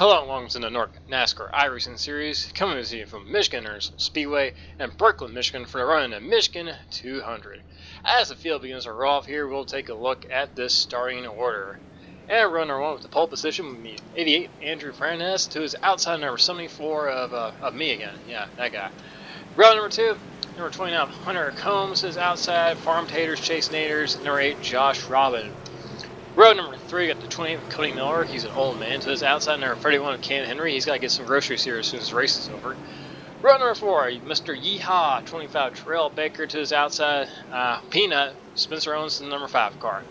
Hello and welcome to the NORC NASCAR iRacing series, coming to you from Michiganers Speedway in Brooklyn, Michigan for the run in the Michigan 200. As the field begins to roll off here, we'll take a look at this starting order. And runner one with the pole position would be 88 Andrew Frannes to his outside number 74 of me again. Yeah, that guy. Row number two, number 29 Hunter Combs to his outside, Farm Taters, Chase Naders, number 8 Josh Robin. Row number 3 got the 20 Cody Miller. He's an old man. To his outside, number 31 Cam Henry. He's got to get some groceries here as soon as the race is over. Row number 4, Mr. Yeehaw, 25 Terrell Baker. To his outside, Peanut, Spencer Owens to the number 5 car.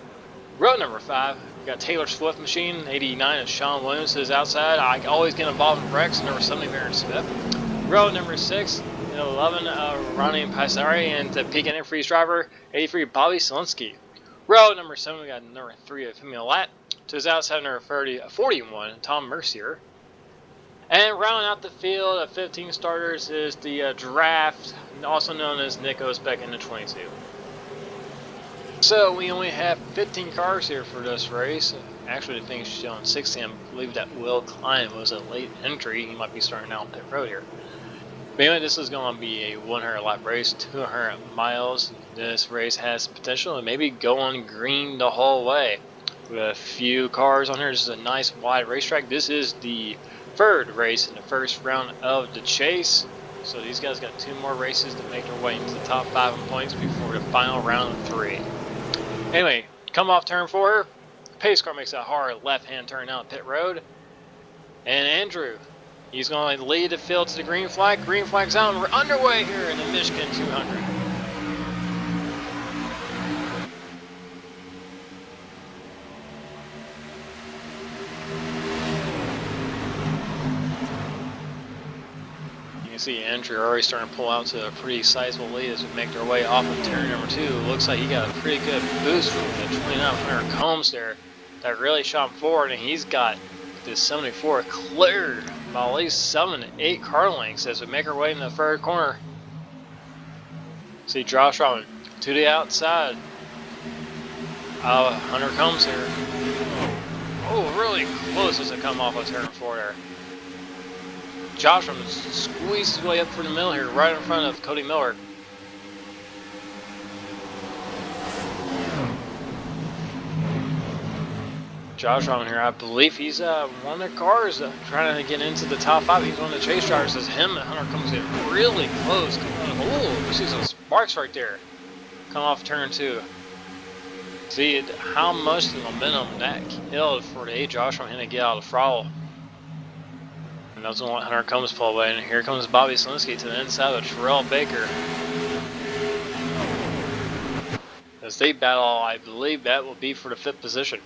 Row number 5, we got Taylor Swift Machine, 89 and Sean Williams to his outside. I always get involved in wrecks, number 70 Aaron Smith. Row number 6, 11 Ronnie Paisari, and the peak and freeze driver, 83 Bobby Selinsky. Row number 7, we got number 3 of Emil Latt. To his outside, number 41, Tom Mercier. And rounding out the field of 15 starters is the draft, also known as Nick Osbeck in the 22. So we only have 15 cars here for this race. Actually, the thing is showing 16. I believe that Will Klein was a late entry. He might be starting out pit road here. But anyway, this is going to be a 100 lap race, 200 miles. This race has potential to maybe go on green the whole way. With a few cars on here. This is a nice wide racetrack. This is the third race in the first round of the chase. So these guys got 2 more races to make their way into the top 5 in points before the final round of 3. Anyway, come off turn 4. Pace car makes a hard left-hand turn out pit road. And Andrew, he's going to lead the field to the green flag. Green flag's out, and we're underway here in the Michigan 200. You can see Andrew already starting to pull out to a pretty sizable lead as we make their way off of turn number 2. Looks like he got a pretty good boost from the 2900 Combs there that really shot him forward, and he's got this 74 cleared by at least 7 to 8 car lengths as we make our way in the third corner. See Josh Robin to the outside. Hunter Combs here. Oh, really close as they come off of turn 4 there. Josh Robin squeezed his way up for the middle here, right in front of Cody Miller. Josh Robin here, I believe he's one of the cars trying to get into the top 5. He's one of the chase drivers. As him and Hunter comes in really close. Oh, you see some sparks right there. Come off turn 2. See how much the momentum that killed for the Josh Robin to get out of the throttle. And doesn't want Hunter Combs pull away. And here comes Bobby Selinsky to the inside of Terrell Baker. As they battle, I believe that will be for the 5th position.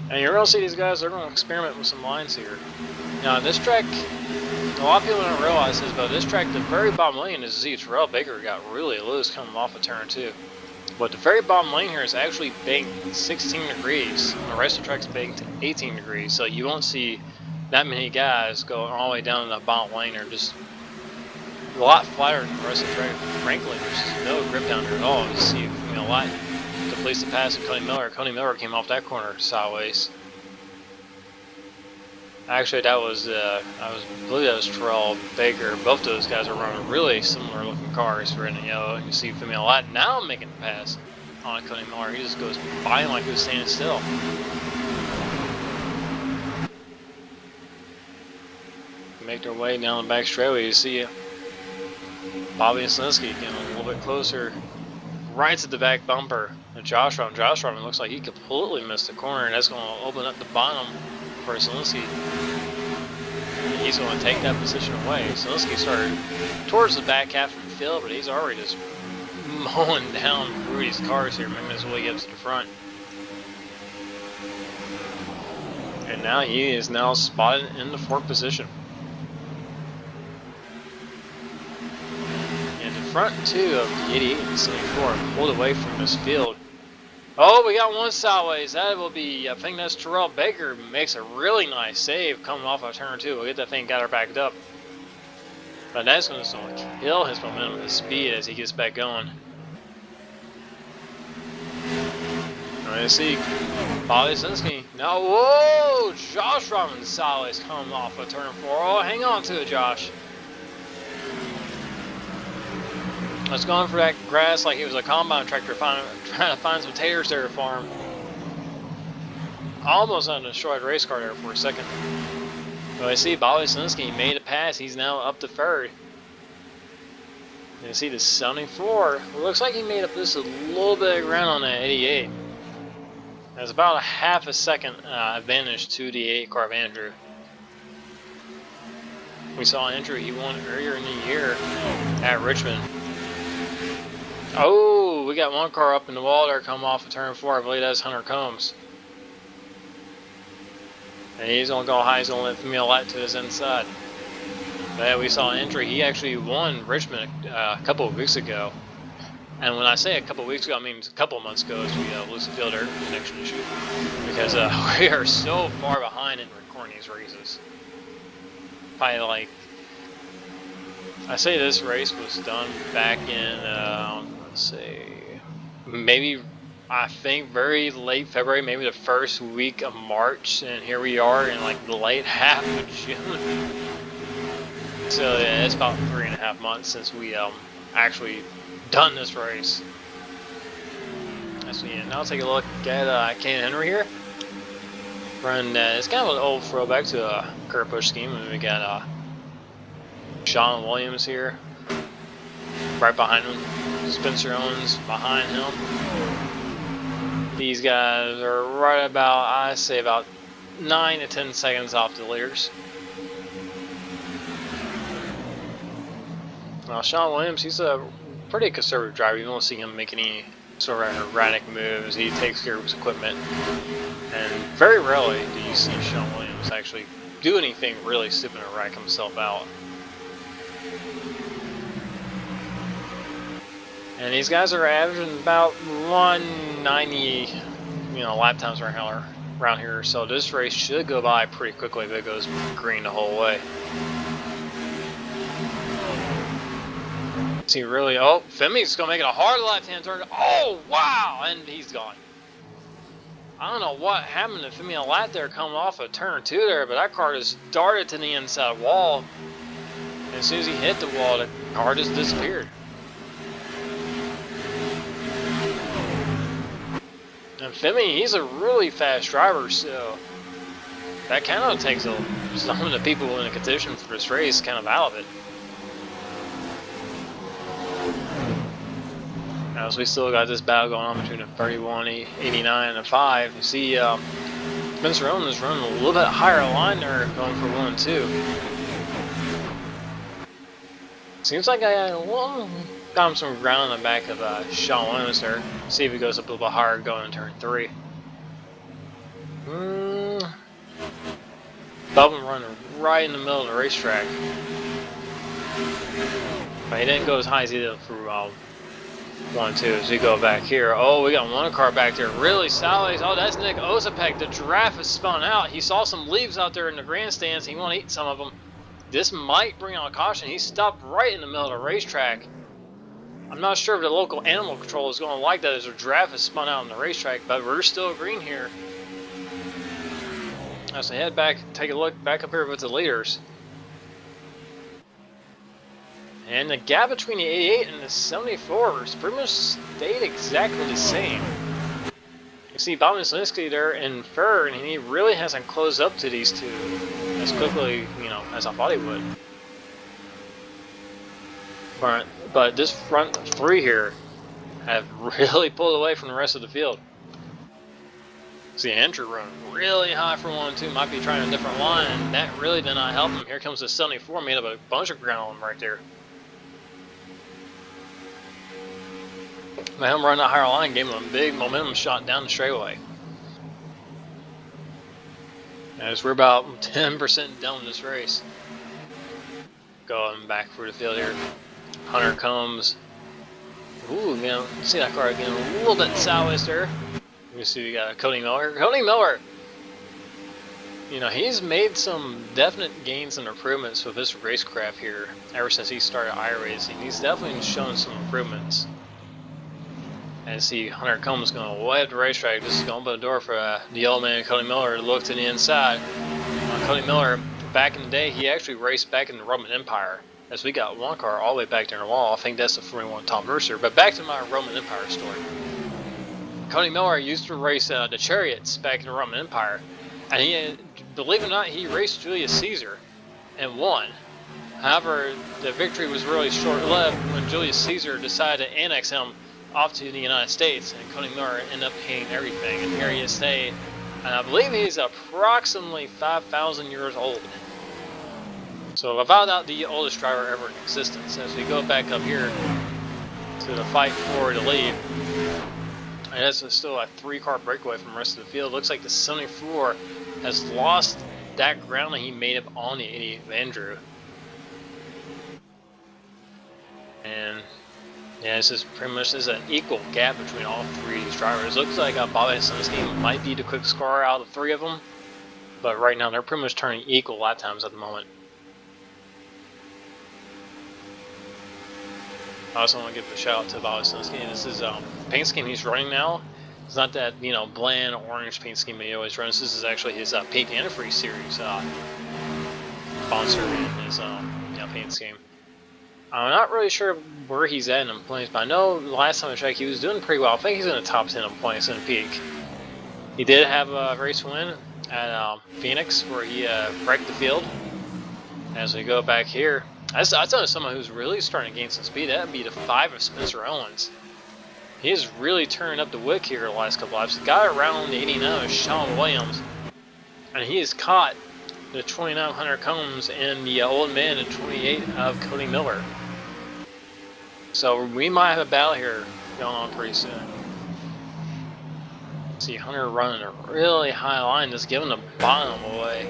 And you're going to see these guys, they're going to experiment with some lines here. Now, this track, a lot of people don't realize this, but this track, the very bottom lane is see Terrell Baker got really loose coming off of turn 2. But the very bottom lane here is actually banked 16 degrees. And the rest of the track's banked 18 degrees. So you won't see that many guys going all the way down to the bottom lane. They're just a lot flatter than the rest of the track. Frankly, there's no grip down here at all. You see, a lot. The police to pass of Cody Miller. Cody Miller came off that corner sideways. Actually, that was I believe that was Terrell Baker. Both those guys are running really similar looking cars, red and yellow. You see Emil Latt now making the pass on Cody Miller. He just goes by him like he was standing still. Make their way down the back straightaway. You see Bobby Selinsky getting a little bit closer, right to the back bumper. And Josh Robin looks like he completely missed the corner, and that's going to open up the bottom for Selinsky. He's going to take that position away. Selinsky started towards the back half of the field, but he's already just mowing down Rudy's cars here, making his way up to the front. And now he is now spotted in the 4th position. And the front 2 of the 88 and 74 pulled away from this field. Oh, we got one sideways. That will be, I think that's Terrell Baker. Makes a really nice save coming off of turn 2. We'll get that thing got her backed up. But that's going to kill his momentum and his speed as he gets back going. Let's see, Bobby Sinski. Now, whoa! Josh Gonzalez coming off of turn 4. Oh, hang on to it, Josh. Let's go on for that grass like he was a combine tractor trying to find some taters there to farm. Almost on a destroyed race car there for a second. But I see Bobby Sinski made a pass. He's now up to third. You see the 74. Looks like he made up just a little bit of ground on that 88. There's about a half a second advantage to the 8 car of Andrew. We saw Andrew, he won earlier in the year at Richmond. Oh, we got one car up in the wall there coming off of turn 4. I believe that's Hunter Combs. And he's going to go high, he's going to let Female Light to his inside. But yeah, we saw Andrew, he actually won Richmond a couple of weeks ago. And when I say a couple weeks ago, I mean a couple of months ago as we lose the field air connection issue. Because we are so far behind in recording these races. Probably like, I say this race was done back in, let's see, maybe, I think very late February, maybe the first week of March. And here we are in like the late half of June. So yeah, it's about 3.5 months since we actually done this race. So yeah, now take a look at Ken Henry here. Run, it's kind of an old throwback to a Kurt Busch scheme. And we got Sean Williams here, right behind him. Spencer Owens behind him. These guys are right about, I say, about 9 to 10 seconds off the leaders. Now, Sean Williams, he's a pretty conservative driver. You don't see him make any sort of erratic moves. He takes care of his equipment. And very rarely do you see Sean Williams actually do anything really stupid or rack himself out. And these guys are averaging about 190, lap times around here. So this race should go by pretty quickly if it goes green the whole way. He really, oh, Femi's gonna make it a hard left-hand turn. Oh, wow, and he's gone. I don't know what happened to Femi Lat there coming off of turn 2 there, but that car just darted to the inside wall. And as soon as he hit the wall, the car just disappeared. And Femi, he's a really fast driver, so that kind of takes some of the people in the competition for this race kind of out of it. As we still got this battle going on between a 31, 89, and a 5. You see Spencer Owens is running a little bit higher line there, going for 1 and 2. Seems like I got him some ground on the back of Sean Williams there. See if he goes up a little bit higher going in turn 3. Bubba running right in the middle of the racetrack. But he didn't go as high as he did for 1, 2, as we go back here. Oh, we got one car back there. Really sideways. Oh, that's Nick Ozapek. The giraffe has spun out. He saw some leaves out there in the grandstands. He want to eat some of them. This might bring out a caution. He stopped right in the middle of the racetrack. I'm not sure if the local animal control is going to like that as a giraffe has spun out on the racetrack, but we're still green here. Let's head back, take a look back up here with the leaders. And the gap between the 88 and the 74 is pretty much stayed exactly the same. You see Bobby Zielinski there in third, and he really hasn't closed up to these two as quickly, as I thought he would. But this front 3 here have really pulled away from the rest of the field. See Andrew running really high for 1 and 2, might be trying a different line, and that really did not help him. Here comes the 74, made up a bunch of ground on him right there. But him running that higher line gave him a big momentum shot down the straightaway. As we're about 10% done with this race. Going back through the field here. Hunter comes. Ooh, see that car again a little bit sideways there. You see we got Cody Miller. Cody Miller! You know, he's made some definite gains and improvements with his racecraft here ever since he started iRacing. He's definitely shown some improvements. And see, Hunter Combs going away at the racetrack. This is going to open the door for the old man Cody Miller to look to the inside. Cody Miller, back in the day, he actually raced back in the Roman Empire. As we got one car all the way back there in the wall. I think that's the 41 Tom Mercer. But back to my Roman Empire story. Cody Miller used to race the chariots back in the Roman Empire. And he, believe it or not, he raced Julius Caesar and won. However, the victory was really short-lived when Julius Caesar decided to annex him off to the United States, and Cody Miller ended up paying everything. And here he is today, and I believe he's approximately 5,000 years old. So without doubt, the oldest driver ever in existence. As we go back up here to the fight for the lead, and this is still a 3-car breakaway from the rest of the field. Looks like the 74 has lost that ground that he made up on the 80 of Andrew. And yeah, this is pretty much an equal gap between all 3 of these drivers. Looks like Bobby Hasinsky might be the quickest car out of the 3 of them, but right now they're pretty much turning equal lap times at the moment. I also want to give a shout out to Bobby Hasinsky. This is paint scheme he's running now. It's not that, you know, bland orange paint scheme he always runs. This is actually his Paint Antifreeze series sponsor in his paint scheme. I'm not really sure where he's at in points, but I know last time I checked he was doing pretty well. I think he's in the top 10 of points in the peak. He did have a race win at Phoenix where he wrecked the field. As we go back here, I tell you someone who's really starting to gain some speed. That would be the 5 of Spencer Owens. He is really turning up the wick here the last couple laps. The guy around the 89 is Sean Williams, and he has caught the 2900 Combs and the old man at 28 of Cody Miller. So we might have a battle here going on pretty soon. See Hunter running a really high line, just giving the bottom away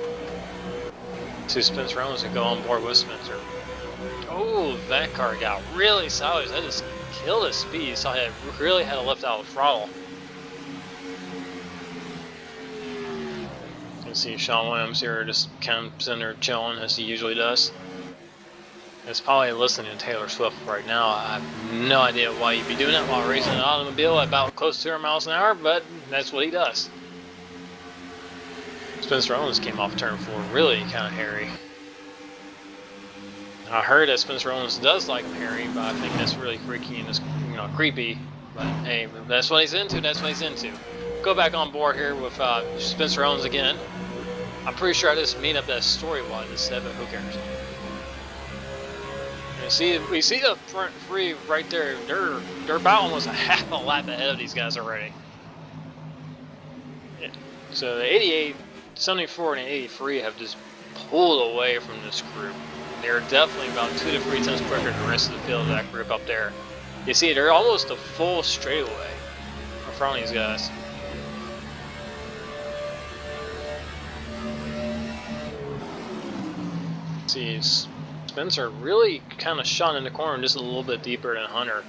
to Spencer Owens to go on board with Spencer. Oh, that car got really sideways. That just killed his speed, so I really had to lift out the throttle. You can see Sean Williams here just kind of sitting there chilling as he usually does. It's probably listening to Taylor Swift right now. I have no idea why you'd be doing that while racing an automobile at about close to 200 miles an hour, but that's what he does. Spencer Owens came off turn 4 really kind of hairy. I heard that Spencer Owens does like him hairy, but I think that's really freaky and just, creepy. But hey, that's what he's into. That's what he's into. Go back on board here with Spencer Owens again. I'm pretty sure I just made up that story while I just said, but who cares? We see the front 3 right there. They're about almost a half a lap ahead of these guys already. Yeah. So the 88, 74, and 83 have just pulled away from this group. They're definitely about 2 to 3 times quicker than the rest of the field of that group up there. You see, they're almost a full straightaway in front of these guys. See, Spencer really kind of shot in the corner just a little bit deeper than Hunter.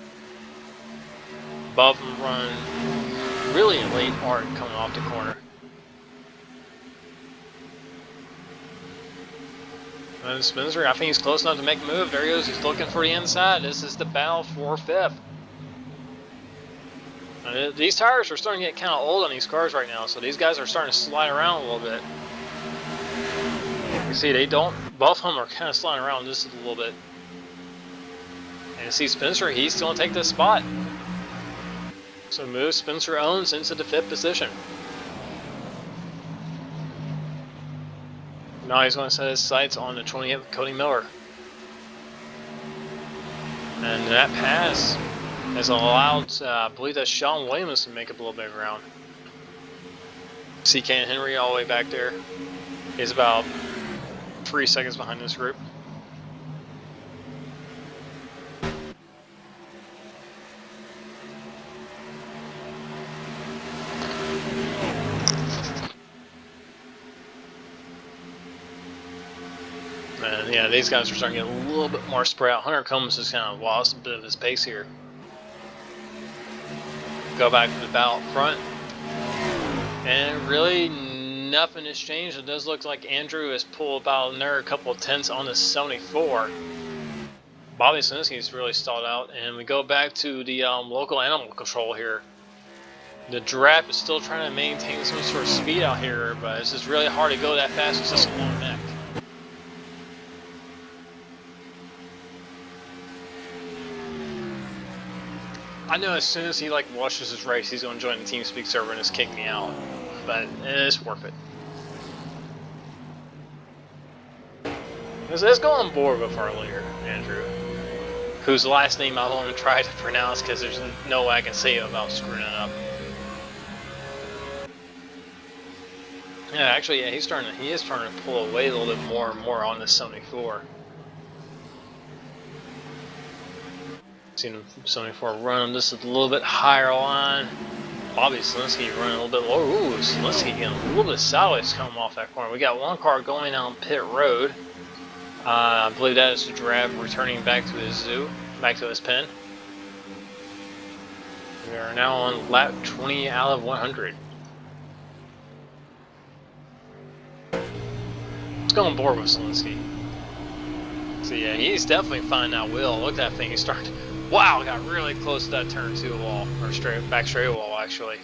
Above him run really late arc coming off the corner. And Spencer, I think he's close enough to make a move. There he goes. He's looking for the inside. This is the battle for 5th. And these tires are starting to get kind of old on these cars right now, so these guys are starting to slide around a little bit. You see, they don't. Both of them are kind of sliding around just a little bit. And you see Spencer, he's still going to take this spot. So move Spencer Owens into the 5th position. Now he's going to set his sights on the 28th Cody Miller. And that pass has allowed, I believe that's Sean Williams to make up a little bit of ground. See Ken Henry all the way back there. He's about 3 seconds behind this group. And yeah, these guys are starting to get a little bit more spread out. Hunter Combs has kind of lost a bit of his pace here. Go back to the battle up front. And really nothing has changed. It does look like Andrew has pulled about another couple of tenths on the 74. Bobby Slinsky's really stalled out, and we go back to the local animal control here. The giraffe is still trying to maintain some sort of speed out here, but it's just really hard to go that fast with such a long neck. I know as soon as he watches his race, he's going to join the TeamSpeak server and just kick me out, but it's worth it. Let's go on board with our leader, Andrew, whose last name I won't try to pronounce because there's no way I can say it without screwing it up. Yeah, actually, yeah, he is starting to pull away a little bit more and more on this 74. Seen him 74 run just a little bit higher line. Bobby Slinsky running a little bit lower. Ooh, Slinsky getting a little bit sideways coming off that corner. We got one car going down pit road. I believe that is the giraffe returning back to his zoo, back to his pen. We are now on lap 20 out of 100. Let's go on board with Slinsky. So yeah, he's definitely finding that wheel. Look at that thing. He started. Wow, got really close to that turn 2 wall, or back straight wall actually.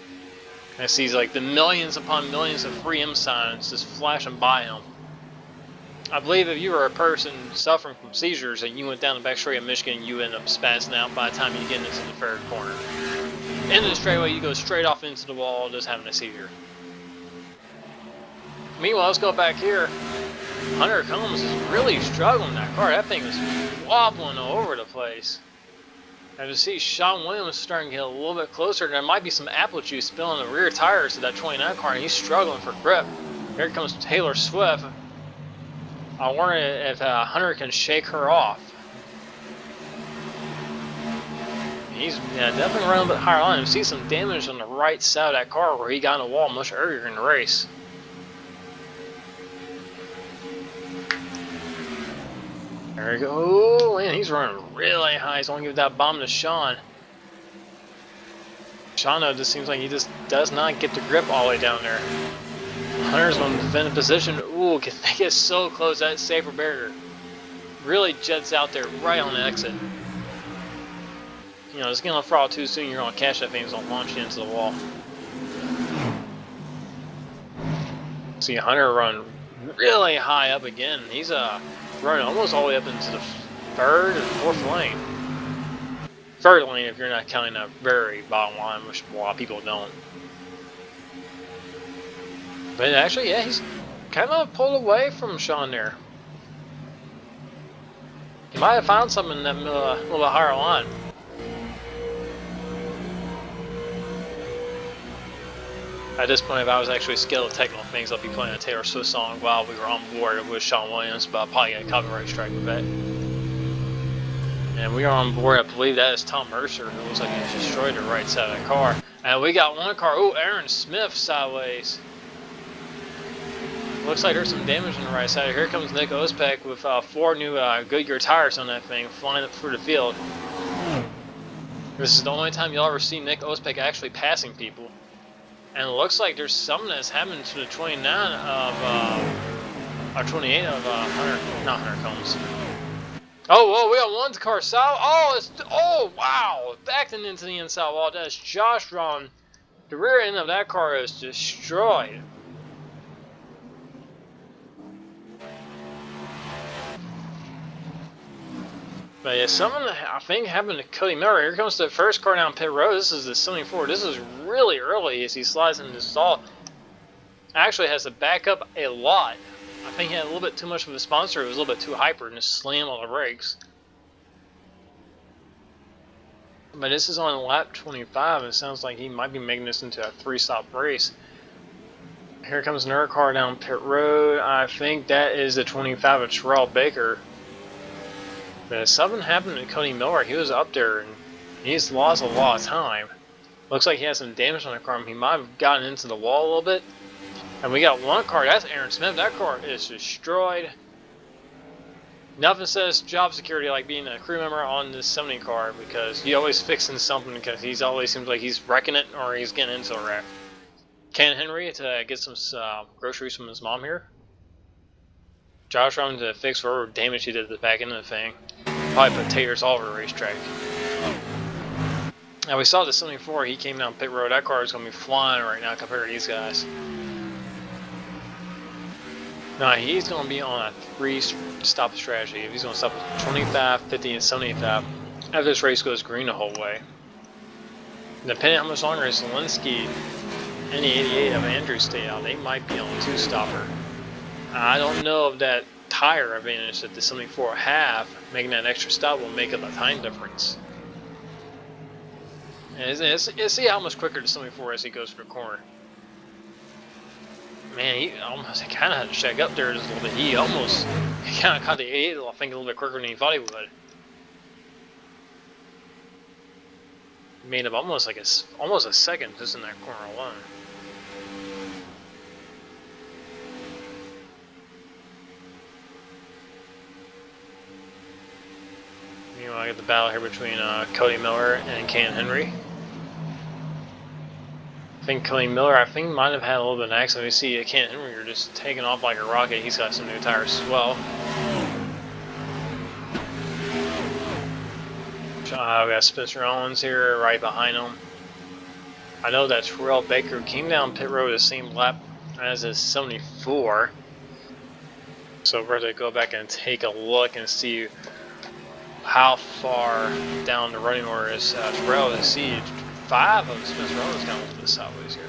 And I see like the millions upon millions of free M signs just flashing by him. I believe if you were a person suffering from seizures and you went down the back straight of Michigan, you end up spazzing out by the time you get into the third corner. Into the straightaway, you go straight off into the wall, just having a seizure. Meanwhile, let's go back here. Hunter Combs is really struggling in that car. That thing is wobbling all over the place. I just see Sean Williams starting to get a little bit closer. There might be some apple juice spilling the rear tires of that 29 car, and he's struggling for grip. Here comes Taylor Swift. I wonder if Hunter can shake her off. He's definitely running a bit higher on. You see some damage on the right side of that car where he got in the wall much earlier in the race. There we go. Oh, man, he's running really high. He's only giving that bomb to Sean. Sean, though, just seems like he just does not get the grip all the way down there. Hunter's going to defend a position. Ooh, they get so close. That safer barrier really jets out there right on the exit. You know, just getting on throttle too soon, you're going to catch that thing. It's going to launch you into the wall. See Hunter run really high up again. He's running almost all the way up into the third and fourth lane. Third lane if you're not counting that very bottom line, which a lot of people don't. But actually, yeah, he's kind of pulled away from Sean there. He might have found something in that little bit higher line. At this point, if I was actually skilled at technical things, I'd be playing a Taylor Swift song while we were on board with Sean Williams, but I'll probably get a copyright strike with that. And we are on board, I believe that is Tom Mercer, who looks like he destroyed the right side of the car. And we got one car, oh, Aaron Smith sideways. Looks like there's some damage on the right side. Here comes Nick Ospek with 4 new Goodyear tires on that thing, flying up through the field. This is the only time you'll ever see Nick Ospek actually passing people. And it looks like there's something that's happened to the 29 of, or 28 of Hunter, not Hunter Combs. Oh, whoa, we got one car south. Oh, wow, backed into the inside wall. That's Josh Ron. The rear end of that car is destroyed. But yeah, something I think happened to Cody Miller. Here comes the first car down pit road. This is the 74. This is really early as he slides into the stall. Actually has to back up a lot. I think he had a little bit too much of a sponsor. It was a little bit too hyper and just slammed on the brakes. But this is on lap 25. It sounds like he might be making this into a 3-stop race. Here comes another car down pit road. I think that is the 25 of Terrell Baker. But something happened to Cody Miller. He was up there and he's lost a lot of time. Looks like he has some damage on the car. He might have gotten into the wall a little bit. And we got one car. That's Aaron Smith. That car is destroyed. Nothing says job security like being a crew member on this 70 car, because he always fixing something, because he's always seems like he's wrecking it or he's getting into a wreck. Ken Henry to get some groceries from his mom here. Josh running to fix whatever damage he did at the back end of the thing. Probably put taters all over the racetrack. Now we saw the 74, he came down pit road. That car is going to be flying right now compared to these guys. Now he's going to be on a 3-stop strategy. If he's going to stop at 25, 50, and 75, after this race goes green the whole way. Depending on how much longer Zelensky and the 88 of Andrew stay out, they might be on a 2-stopper. I don't know if that tire advantage that the 74 have, making that extra stop, will make up a time difference. And see how much quicker the 74 as he goes through the corner. Man, he kind of had to shake up there just a little bit. He kind of caught the 88, I think, a little bit quicker than he thought he would. Made up almost a second just in that corner alone. Meanwhile, I get the battle here between Cody Miller and Ken Henry. I think Cody Miller, might have had a little bit of an accident. We see Ken Henry are just taking off like a rocket. He's got some new tires as well. We got Spencer Owens here right behind him. I know that Terrell Baker came down pit road the same lap as his 74. So we're going to go back and take a look and see how far down the running order is Terrell. To see 5 of Spencer Owens down to the sideways here.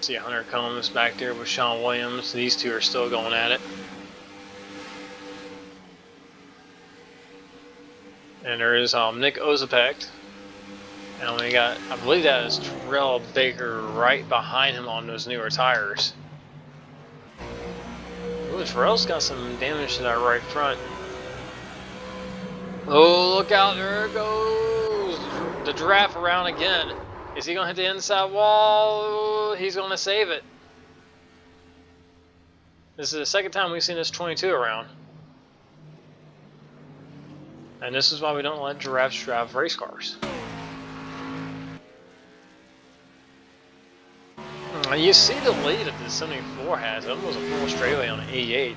See Hunter Combs back there with Sean Williams. These two are still going at it. And there is Nick Ozapek. And we got, I believe that is Terrell Baker right behind him on those newer tires. Ooh, Terrell's got some damage to that right front. Oh, look out, there it goes. The draft around again. Is he going to hit the inside wall? He's going to save it. This is the second time we've seen this 22 around. And this is why we don't let giraffes drive race cars. You see the lead that the 74 has, almost a full straightaway on the 88.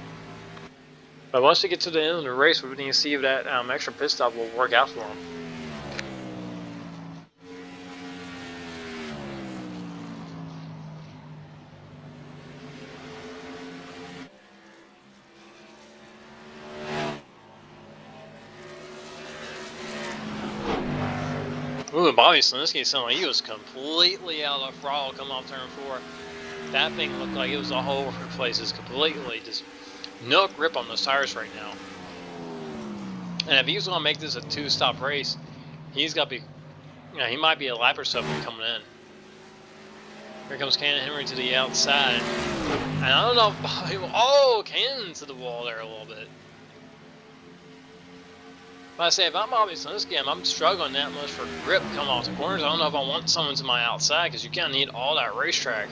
But once we get to the end of the race, we need to see if that extra pit stop will work out for him. Ooh, Bobby Slinsky sounded like he was completely out of throttle coming off turn 4. That thing looked like it was all over the place. It's completely just no grip on those tires right now. And if he's going to make this a 2-stop race, he's got to be, he might be a lap or so coming in. Here comes Ken Henry to the outside. And I don't know if Bobby will, Ken to the wall there a little bit. But I say, if I'm Bobby Slinsky, I'm struggling that much for grip coming off the corners. I don't know if I want someone to my outside because you kind of need all that racetrack.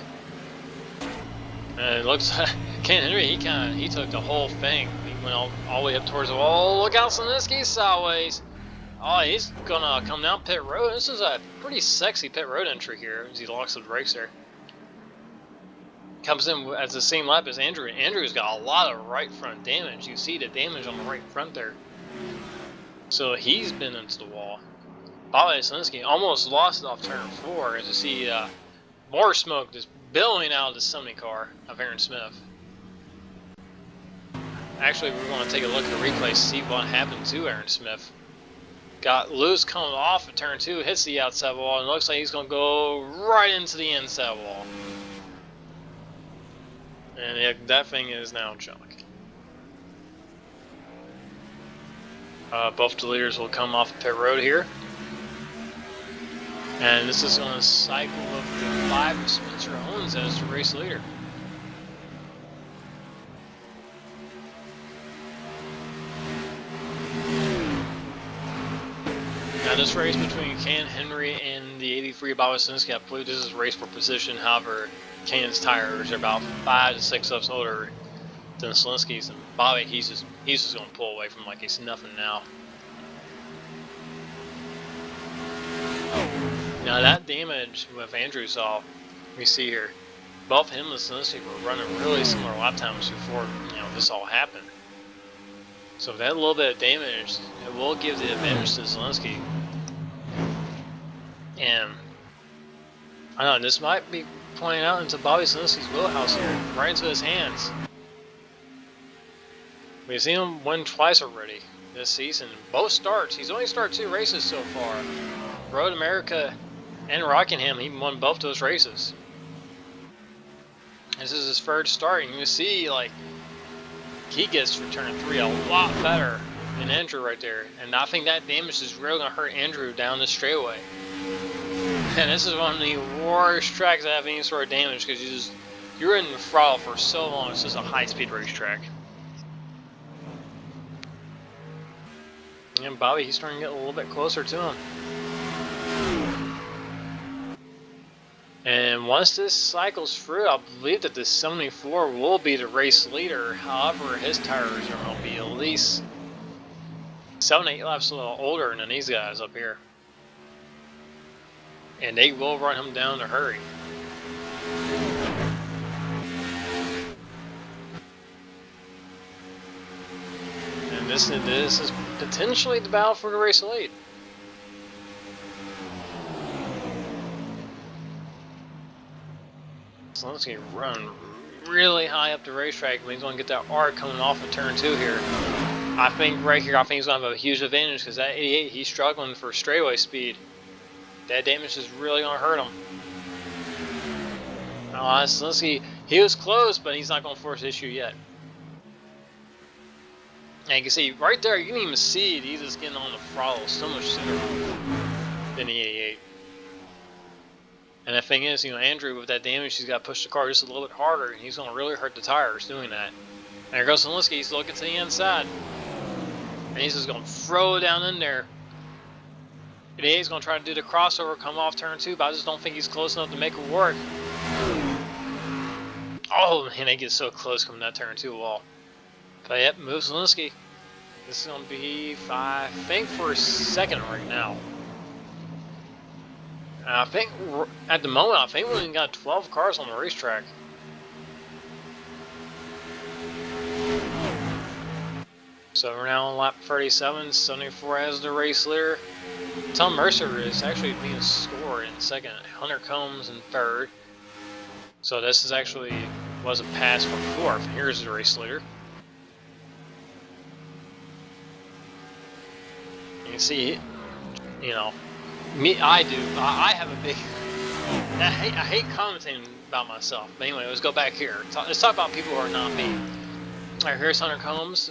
And it looks like Ken Henry, he took the whole thing. He went all the way up towards the wall. Look out, Slinsky sideways. Oh, he's gonna come down pit road. This is a pretty sexy pit road entry here as he locks the brakes there. Comes in at the same lap as Andrew. Andrew's got a lot of right front damage. You see the damage on the right front there. So he's been into the wall. Bobby Slinsky almost lost it off turn 4 as you see more smoke just billowing out of the 70 car of Aaron Smith. Actually, we're going to take a look at the replay to see what happened to Aaron Smith. Got loose coming off of turn 2, hits the outside wall, and looks like he's going to go right into the inside wall. And that thing is now junk. Both the leaders will come off pit road here. And this is going to cycle up to 5 of Spencer Owens as the race leader. Now this race between Ken Henry and the 83 Bobby Slinsky, I believe this is a race for position. However, Ken's tires are about 5 to 6 ups older than Slinsky's, and Bobby, he's just going to pull away from like it's nothing now. Now that damage with Andrew saw, we see here, both him and Zelensky were running really similar lap times before this all happened. So that little bit of damage, it will give the advantage to Zelensky. And I don't know, this might be pointing out into Bobby Zelensky's wheelhouse here, right into his hands. We've seen him win twice already this season. Both starts. He's only started 2 races so far. Road America and Rockingham, he won both those races. This is his first start, and you see, like, he gets to turn 3 a lot better than Andrew right there. And I think that damage is really going to hurt Andrew down the straightaway. And this is one of the worst tracks that have any sort of damage, because you're in the throttle for so long. It's just a high-speed racetrack. And Bobby, he's starting to get a little bit closer to him. And once this cycles through, I believe that the 74 will be the race leader. However, his tires are going to be at least 7-8 laps a little older than these guys up here. And they will run him down to hurry. And this is potentially the battle for the race lead. So let's get run really high up the racetrack, but he's going to get that arc coming off of turn 2 here. I think right here, he's going to have a huge advantage, because that 88, he's struggling for straightaway speed. That damage is really going to hurt him. Let's see. He was close, but he's not going to force issue yet. And you can see right there, you can even see he's just getting on the throttle so much sooner than the 88. And the thing is, Andrew, with that damage, he's got to push the car just a little bit harder, and he's going to really hurt the tires doing that. And there goes Zelensky. He's looking to the inside. And he's just going to throw it down in there. And he's going to try to do the crossover, come off turn 2, but I just don't think he's close enough to make it work. Oh, man, they get so close coming that turn 2 wall. But yep, moves Zelensky. This is going to be, I think, for a second right now. I think, at the moment, I think we only got 12 cars on the racetrack. So we're now on lap 37, 74 as the race leader. Tom Mercer is actually being scored in second, Hunter Combs in third. So this is actually was a pass for fourth. Here's the race leader. You can see, I have a big, I hate commentating about myself. But anyway, let's go back here. Let's talk about people who are not me. Alright, here's Hunter Combs.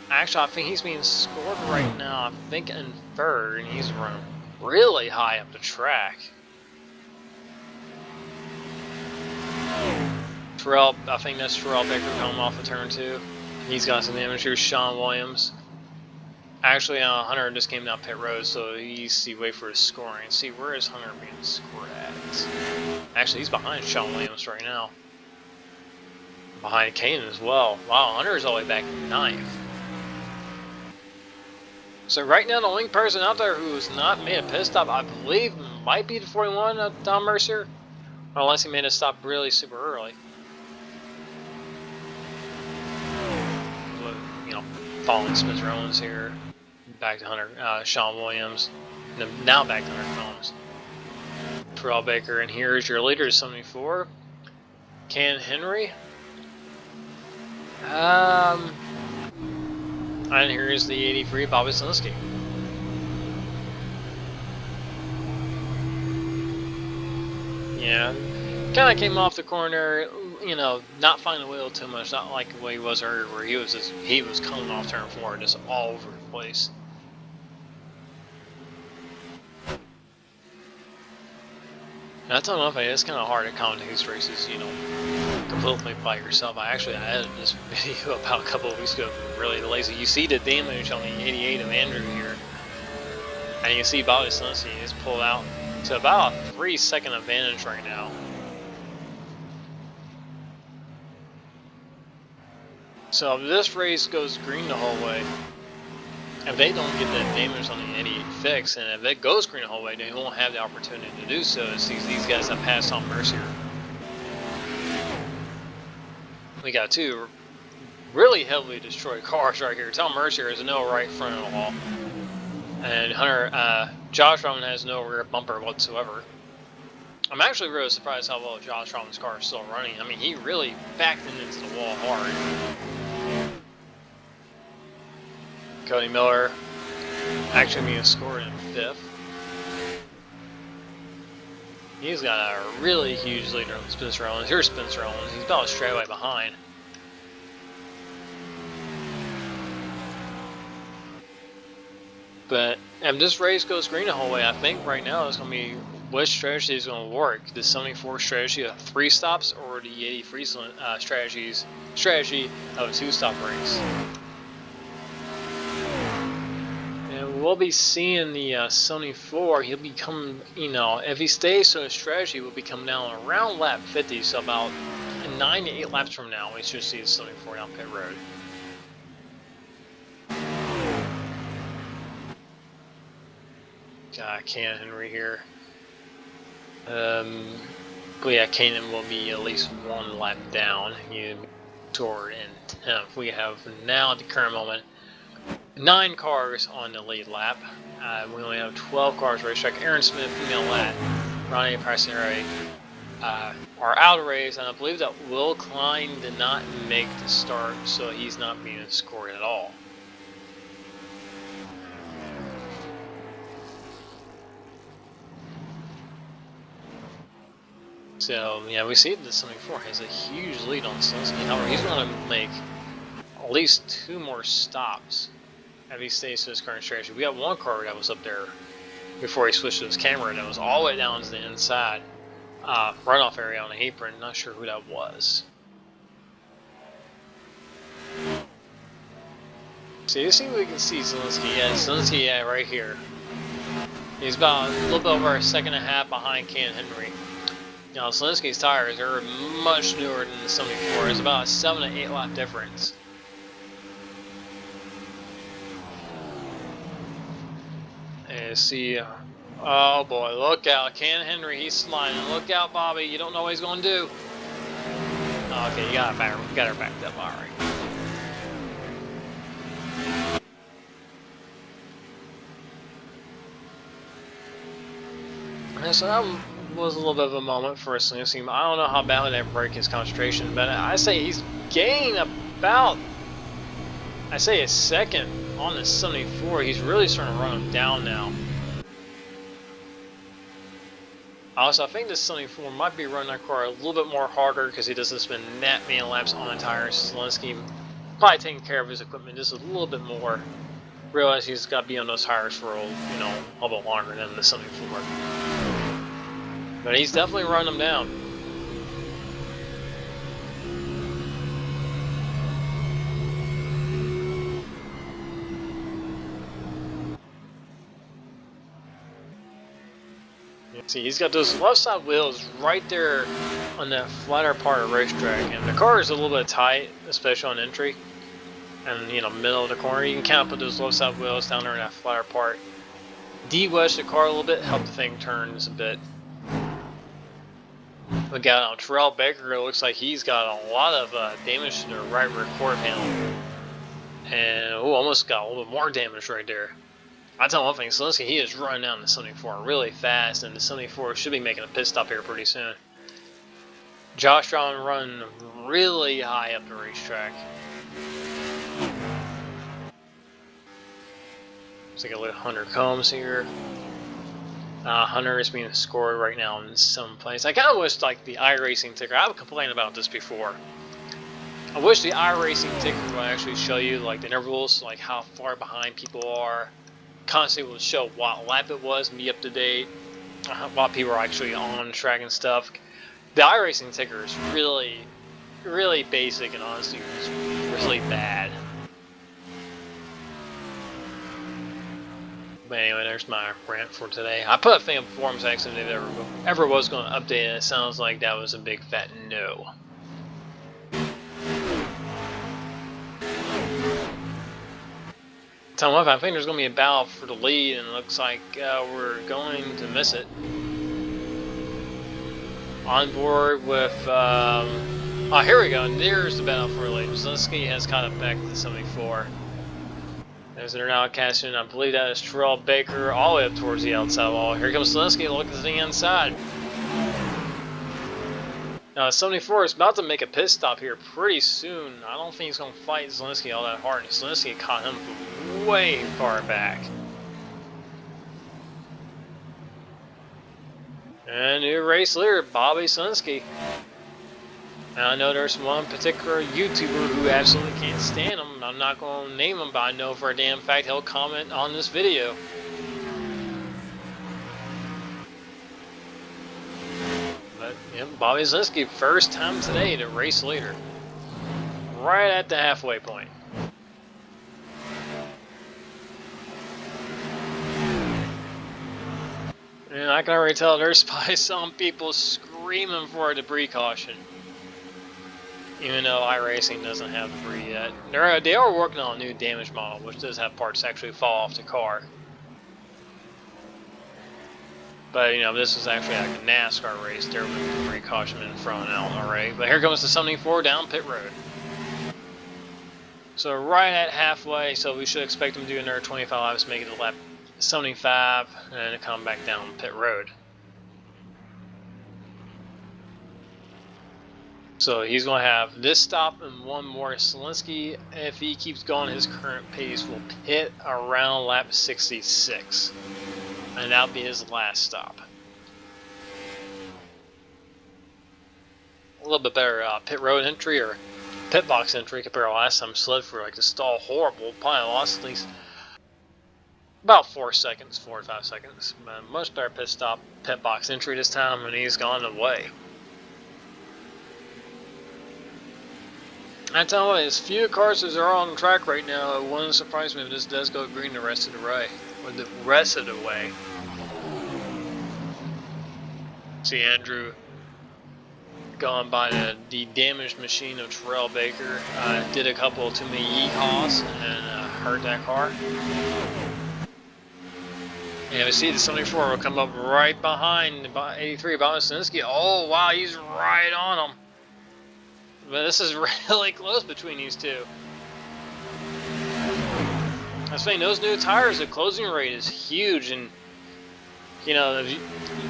Actually, I think he's being scored right now, I think in third, and he's running really high up the track. I think that's Terrell Baker coming off of turn 2. He's got some damage. Here's Sean Williams. Actually, Hunter just came down pit road, so he's wait for his scoring. See, where is Hunter being scored at? Actually, he's behind Sean Williams right now. Behind Kanan as well. Wow, Hunter's all the way back in 9th. So right now, the only person out there who's not made a pit stop, I believe, might be the 41, Tom Mercer. Or unless he made a stop really super early. Following Smith Owens here. Back to Hunter, Sean Williams. Now back to Hunter Combs. Terrell Baker, and here's your leader, 74. Ken Henry. And here's the 83, Bobby Zelensky. Yeah, kind of came off the corner, not finding the wheel too much, not like the way he was earlier, where he was coming off turn 4, just all over the place. And that's another thing, it's kind of hard to commentate these races, completely by yourself. I edited this video about a couple of weeks ago, really lazy. You see the damage on the 88 of Andrew here, and you see Bobby Zelensky is pulled out to about a 3-second advantage right now. So if this race goes green the whole way, if they don't get that damage on the 88 fixed, and if it goes green the whole way, they won't have the opportunity to do so. It's these guys that passed on Mercier. We got two really heavily destroyed cars right here. Tom Mercier has no right front at all, and Josh Roman has no rear bumper whatsoever. I'm actually really surprised how well Josh Roman's car is still running. I mean, he really backed it into the wall hard. Cody Miller actually being scored in 5th. He's got a really huge lead on Spencer Owens. Here's Spencer Owens. He's about a straightaway behind. But if this race goes green the whole way, I think right now it's going to be which strategy is going to work. The 74 strategy of 3 stops or the 80 Friesland strategy of a 2-stop race. And we'll be seeing the 74. He'll be coming, if he stays to his strategy, will be coming down around lap 50. So about 9 to 8 laps from now, we should see the 74 down pit road. Ken Henry here. But yeah, Kanan will be at least 1 lap down. He'll be scored in 10th. We have now at the current moment 9 cars on the lead lap. We only have 12 cars racetrack. Aaron Smith, female lat, Ronnie Parsonary are out of race, and I believe that Will Klein did not make the start, so he's not being scored at all. So, yeah, we see that 74 has a huge lead on Slinsky. However, he's going to make at least 2 more stops if he stays to his current strategy. We got 1 car that was up there before he switched to his camera, and it was all the way down to the inside runoff area on the apron. Not sure who that was. So you see, we can see Zielinski. Yeah, Zielinski, yeah, right here. He's about a little bit over a second and a half behind Ken Henry. Now, Zielinski's tires are much newer than the 74. It's about a 7 to 8 lap difference. And see, oh boy, look out. Ken Henry, he's sliding. Look out, Bobby. You don't know what he's going to do. Oh, okay, you got her backed up. All right. And so that was a little bit of a moment for Zielinski. I don't know how badly that break his concentration, but I say he's gaining about, I say a second on the 74. He's really starting to run him down now. Also, I think the 74 might be running that car a little bit more harder because he doesn't spend that many laps on the tires. Zielinski probably taking care of his equipment just a little bit more. Realize he's got to be on those tires for a little bit longer than the 74. But he's definitely running them down. See, he's got those left side wheels right there on that flatter part of the racetrack, and the car is a little bit tight, especially on entry and middle of the corner. You can kind of put those left side wheels down there in that flatter part, de-wedge the car a little bit, help the thing turns a bit. We got Terrell Baker. It looks like he's got a lot of damage to the right rear quarter panel, and almost got a little bit more damage right there. I tell you one thing, Zielinski, he is running down the 74 really fast, and the 74 should be making a pit stop here pretty soon. Josh Brown running really high up the racetrack. Let's take a look at Hunter Combs here. Hunter is being scored right now in some place. I kind of wish like the iRacing ticker. I've complained about this before. I wish the iRacing ticker would actually show you like the intervals, like how far behind people are. Constantly will show what lap it was and be up to date. While people are actually on track and stuff. The iRacing ticker is really, really basic and honestly it's really bad. But anyway, there's my rant for today. I put a thing of forums actually if there ever was going to update it. It sounds like that was a big fat no. Tell me what, I think there's going to be a battle for the lead, and it looks like we're going to miss it. On board with, oh, here we go. There's the battle for the lead. Zielinski has caught up back to 74. As they're now casting, I believe that is Terrell Baker all the way up towards the outside wall. Here comes Zielinski, look at the inside. Now 74 is about to make a pit stop here pretty soon. I don't think he's going to fight Zielinski all that hard. Zielinski caught him from way far back. And new race leader, Bobby Zielinski. Now I know there's one particular YouTuber who absolutely can't stand him. I'm not going to name him, but I know for a damn fact he'll comment on this video. But yeah, Bobby Zielinski, first time today to race leader. Right at the halfway point. And I can already tell there's probably some people screaming for a debris caution. Even though iRacing doesn't have debris yet. They are working on a new damage model, which does have parts that actually fall off the car. But, you know, this is actually like a NASCAR race. There with debris caution in front now, alright. But here comes the 74 down pit road. So right at halfway, so we should expect them to do another 25 laps, make it to lap 75, and then come back down pit road. So he's going to have this stop and one more. Zielinski, if he keeps going his current pace, will pit around lap 66. And that'll be his last stop. A little bit better pit road entry or pit box entry compared to last time. Slid for like the stall horrible. Probably lost at least about 4 seconds, 4 or 5 seconds. But much better pit stop, pit box entry this time, and he's gone away. I tell you what, as few cars as are on the track right now, it wouldn't surprise me if this does go green the rest of the way. Or the rest of the way. See Andrew going by the damaged machine of Terrell Baker. Did a couple too many yeehaws and hurt that car. And we see the 74 will come up right behind 83 Bobby Zielinski. Oh wow, he's right on him. But this is really close between these two. I was saying, those new tires, the closing rate is huge, and you know,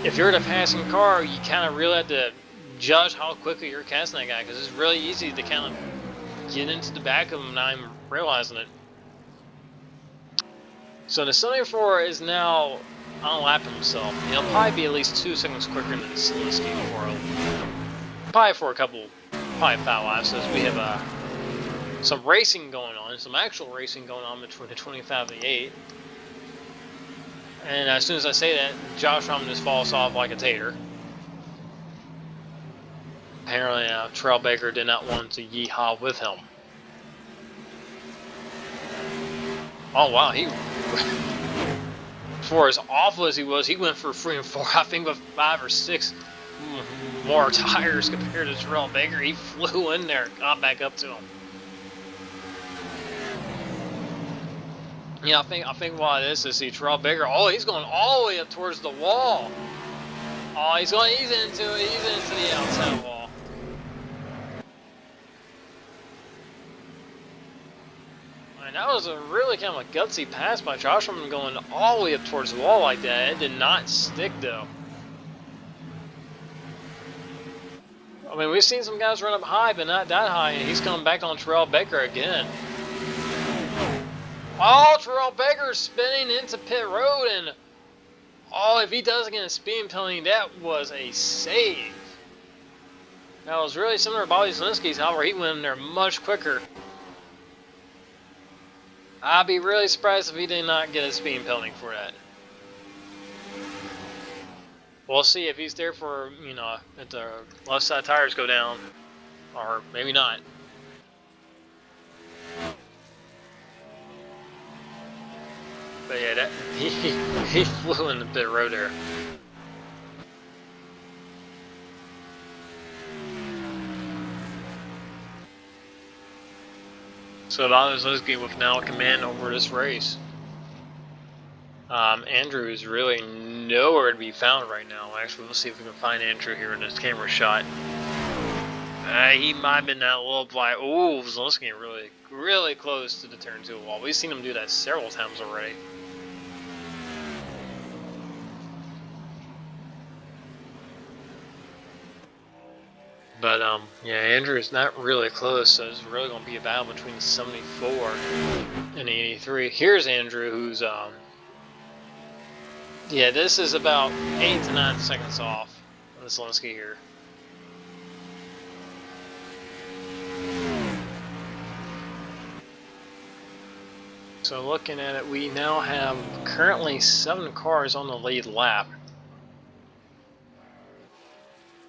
if you're the passing car, you kind of really have to judge how quickly you're casting that guy, because it's really easy to kind of get into the back of him and I'm realizing it. So the 74 is now unlapping himself. He'll probably be at least 2 seconds quicker than the Zielinski probably for a couple. Probably 5 laps, as we have some racing going on, some actual racing going on between the 25 and the 8. And as soon as I say that, Josh Roman just falls off like a tater. Apparently, Terrell Baker did not want to yeehaw with him. Oh wow, for as awful as he was, he went for 3 and 4. I think with 5 or 6 more tires compared to Terrell Baker. He flew in there, got back up to him. Yeah, I think why this is see Terrell Baker. Oh, he's going all the way up towards the wall. Oh, he's into the outside wall. And that was a really kind of a gutsy pass by Josh Roman going all the way up towards the wall like that. It did not stick though. I mean, we've seen some guys run up high, but not that high, and he's coming back on Terrell Baker again. Oh, Terrell Baker's spinning into pit road, and oh, if he does get a speeding penalty, that was a save. That was really similar to Bobby Zielinski's, however, he went in there much quicker. I'd be really surprised if he did not get a speeding penalty for that. We'll see if he's there for, you know, if the left side tires go down, or maybe not. But yeah, that he flew in the pit road there. So Bobby Zaleski with now command over this race. Andrew is really nowhere to be found right now. Actually, we'll see if we can find Andrew here in this camera shot. He might have been that little blind. Ooh, Zaleski really close to the turn 2 wall. We've seen him do that several times already. But yeah, Andrew is not really close, so it's really going to be a battle between the 74 and the 83. Here's Andrew, who's yeah, this is about 8 to 9 seconds off on Zaleski here. So looking at it, we now have currently 7 cars on the lead lap.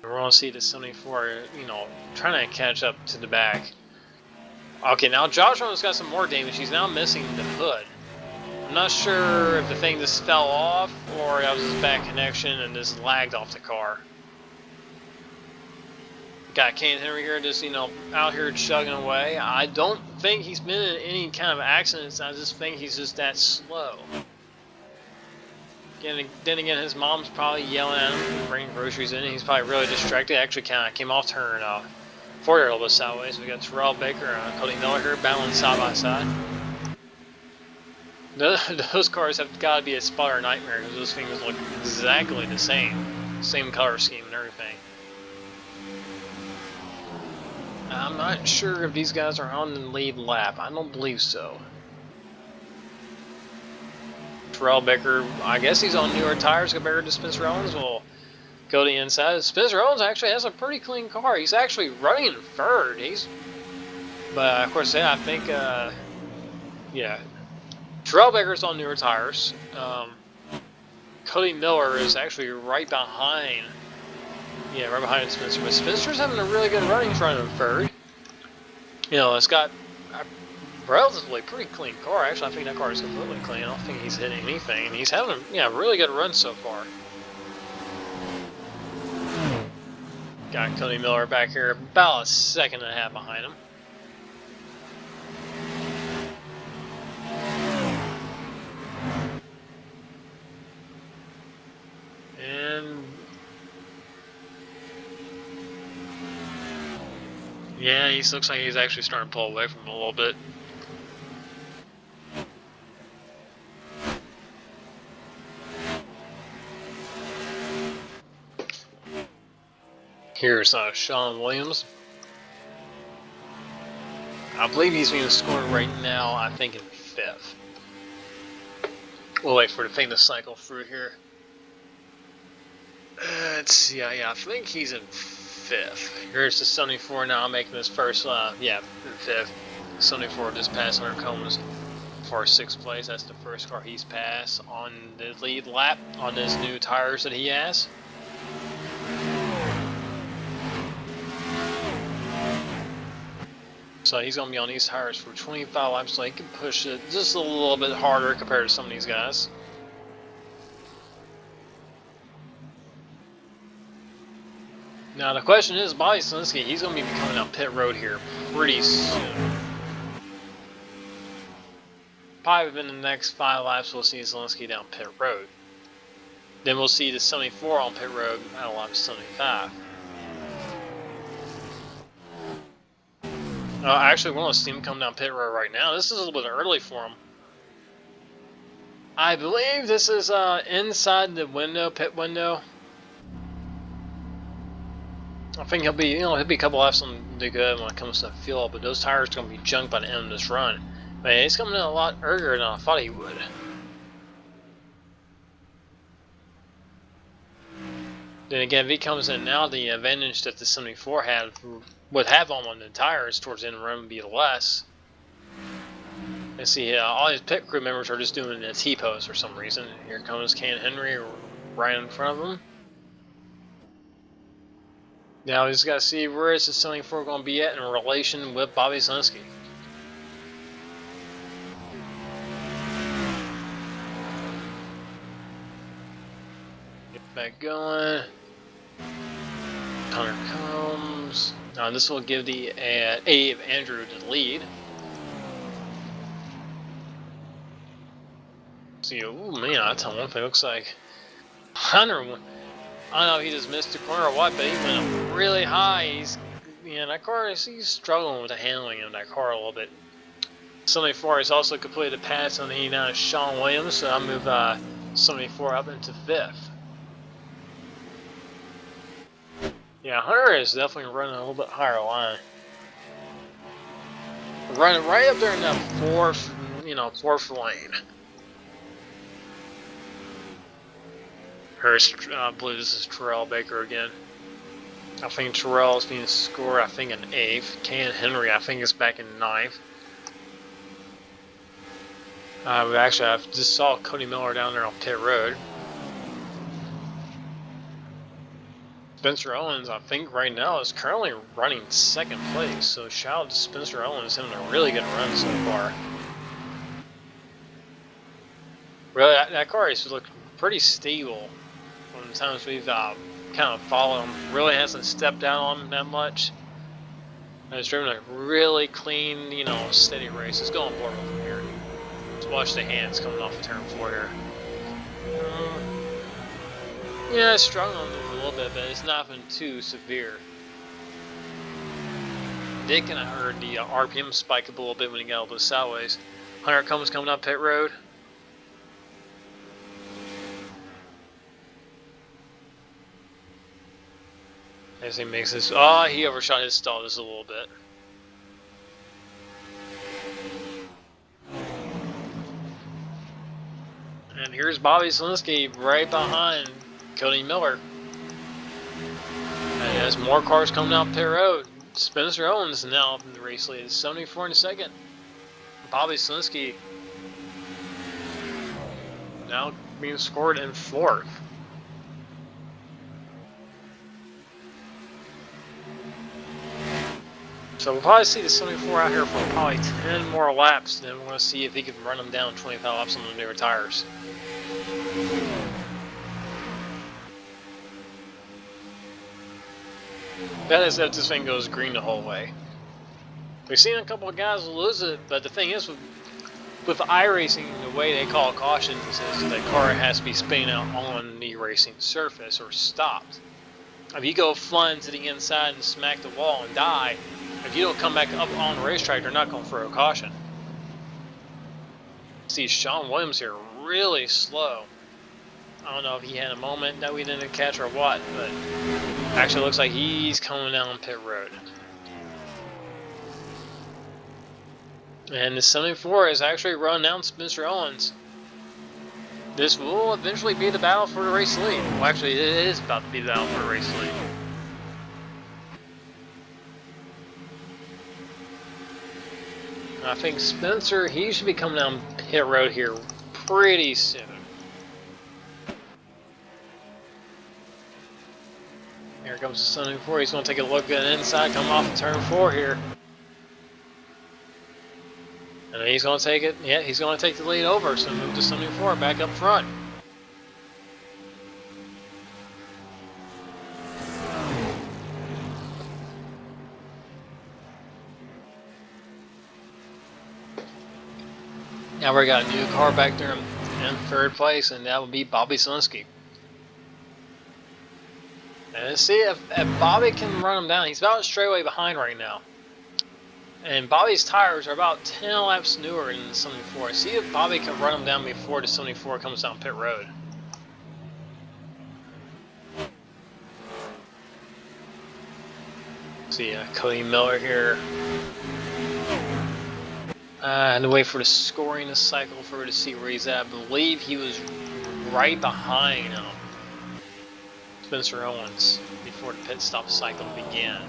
We're going to see the 74, you know, trying to catch up to the back. Okay, now Josh Rowan's got some more damage. He's now missing the hood. I'm not sure if the thing just fell off or that was his back connection and just lagged off the car. Got Kane Henry here just, you know, out here chugging away. I don't think he's been in any kind of accidents. I just think he's just that slow. Then again, his mom's probably yelling at him, bringing groceries in. He's probably really distracted. Actually, kind of came off turn 4 a little bit sideways. We got Terrell Baker and Cody Miller here battling side by side. Those cars have got to be a spotter nightmare because those things look exactly the same color scheme and everything. I'm not sure if these guys are on the lead lap. I don't believe so. Terrell Baker, I guess he's on newer tires compared to Spencer Owens. We'll go to the inside. Spencer Owens actually has a pretty clean car. He's actually running third. But of course, yeah, I think, yeah. Terrell Baker's on newer tires. Cody Miller is actually right behind. Yeah, right behind Spencer. But Spencer's having a really good run. He's running third. You know, it's got a relatively pretty clean car. Actually, I think that car is completely clean. I don't think he's hitting anything. And he's having a really good run so far. Got Cody Miller back here about a second and a half behind him. And yeah, he looks like he's actually starting to pull away from him a little bit. Here's Sean Williams. I believe he's being scored right now, I think in 5th. We'll wait for the thing to cycle through here. Let's see, yeah, I think he's in 5th. Here's the 74 now making his first, yeah, 5th. 74 just passed Hunter Combs for 6th place. That's the first car he's passed on the lead lap on his new tires that he has. So he's going to be on these tires for 25 laps, so he can push it just a little bit harder compared to some of these guys. Now the question is, Bobby Zaleski, he's going to be coming out pit road here pretty soon. Probably within the next 5 laps, we'll see Zaleski down pit road. Then we'll see the 74 on pit road at lap 75. Actually, we're going to see him come down pit road right now. This is a little bit early for him. I believe this is inside the window, pit window. I think he'll be a couple laps on the good when it comes to fuel, but those tires are going to be junked by the end of this run. Man, he's coming in a lot earlier than I thought he would. Then again, if he comes in now, the advantage that the 74 would have on the tires towards the end of the run would be less. Let's see, all his pit crew members are just doing the T-pose for some reason. Here comes Kane Henry right in front of him. Now we just got to see where is the 74 going to be at in relation with Bobby Zaleski. Get back going. Hunter comes. Now this will give the Andrew the lead. See, oh man, I tell one thing, looks like Hunter. I don't know if he just missed the corner or what, but he went up really high. That car he's struggling with the handling of that car a little bit. 74 has also completed a pass on the 89 Sean Williams, so I'll move 74 up into 5th. Yeah, Hunter is definitely running a little bit higher line. Running right up there in that 4th lane. I believe this is Terrell Baker again. I think Terrell is being scored, I think, in 8th. Ken Henry, I think, is back in 9th. Actually, I just saw Cody Miller down there on pit road. Spencer Owens, I think, right now is currently running 2nd place. So shout out to Spencer Owens, having a really good run so far. Really, that car has looked pretty stable from the times we've kind of followed him. Really hasn't stepped down on him that much. He's driven a really clean, steady race. Let's go on board with him here. Let's watch the hands coming off of turn 4 here. Yeah, it's struggling a little bit, but it's nothing too severe. Dick and I heard the RPM spike up a little bit when he got all those sideways. Hunter coming up pit road. As he makes this, he overshot his stall just a little bit. And here's Bobby Zielinski right behind Cody Miller. And there's more cars coming out pit road. Spencer Owens is now in the race lead. 74 in 2nd. Bobby Zielinski now being scored in 4th. So we'll probably see the 74 out here for probably 10 more laps. Then we're going to see if he can run them down 25 laps on the newer tires. That is if this thing goes green the whole way. We've seen a couple of guys lose it, but the thing is with iRacing, the way they call cautions is the car has to be spinning out on the racing surface or stopped. If you go flying to the inside and smack the wall and die, if you don't come back up on the racetrack, they're not going to throw a caution. See Sean Williams here really slow. I don't know if he had a moment that we didn't catch or what, but actually looks like he's coming down pit road. And the 74 is actually run down Spencer Owens. This will eventually be the battle for the race lead. Well, actually, it is about to be the battle for the race lead. I think Spencer, he should be coming down pit road here pretty soon. Here comes the 74. He's going to take a look at the inside, come off of turn 4 here. And he's going to take it. Yeah, he's going to take the lead over. So move to 74 back up front. Now we got a new car back there in 3rd place, and that will be Bobby Zielinski. And let's see if Bobby can run him down. He's about a straightaway behind right now. And Bobby's tires are about 10 laps newer than the 74. See if Bobby can run him down before the 74 comes down pit road. See Cody Miller here. I had to wait for the scoring to cycle for her to see where he's at. I believe he was right behind Spencer Owens before the pit stop cycle began.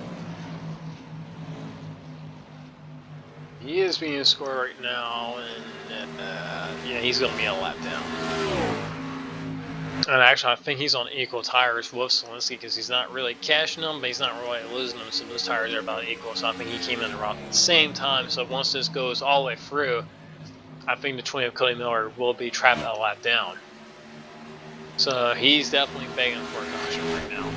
He is being scored right now, and yeah, he's going to be a lap down. And actually, I think he's on equal tires with Zielinski because he's not really cashing them, but he's not really losing them, so those tires are about equal. So I think he came in around the same time. So once this goes all the way through, I think the 20 of Cody Miller will be trapped a lap down. So he's definitely begging for a caution right now.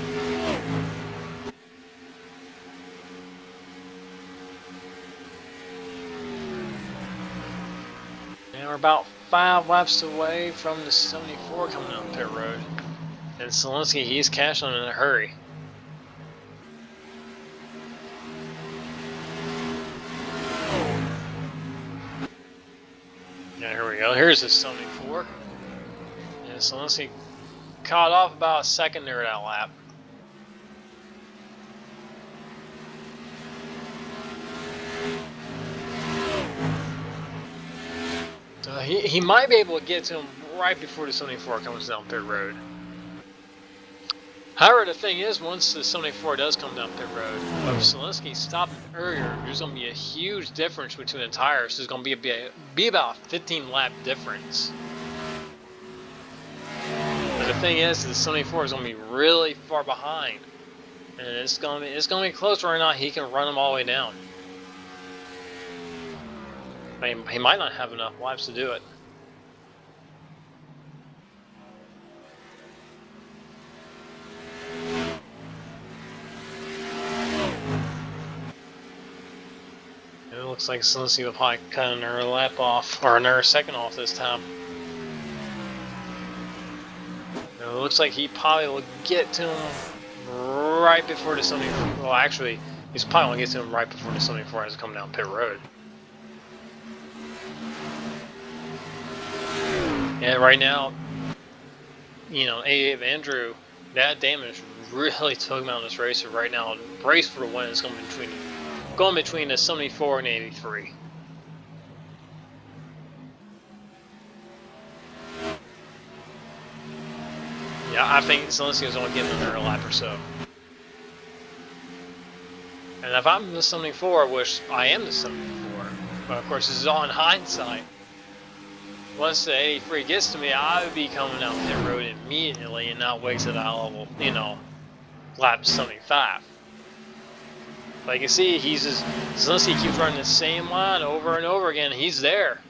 And we're about 5 laps away from the 74 coming down pit road. And Zielinski, he's cashing in a hurry. Yeah, here we go. Here's the 74. And Zielinski caught off about a second there that lap. So he might be able to get to him right before the 74 comes down pit road. However, the thing is, once the 74 does come down pit road, if Zielinski stopped earlier, there's going to be a huge difference between the tires. There's going to be about a 15 lap difference. But the thing is, the 74 is going to be really far behind, and it's going to be close right now. He can run them all the way down. I mean, he might not have enough laps to do it. It looks like Zielinski will probably cut another lap off, or another second off this time. It looks like he probably will get to him right before the 74. Well, actually, he's probably going to get to him right before the 74 has to come down pit road. And right now, you know, Andrew, that damage really took him out of this race. So right now, the race for the win is going between the 74 and 83. Yeah, I think Zielinski is only getting another lap or so. And if I'm the 74, which I am the 74, but of course this is all in hindsight. Once the 83 gets to me, I would be coming down pit road immediately and not wait to that level, you know, lap 75. But you can see, Zielinski keeps running the same line over and over again. He's there.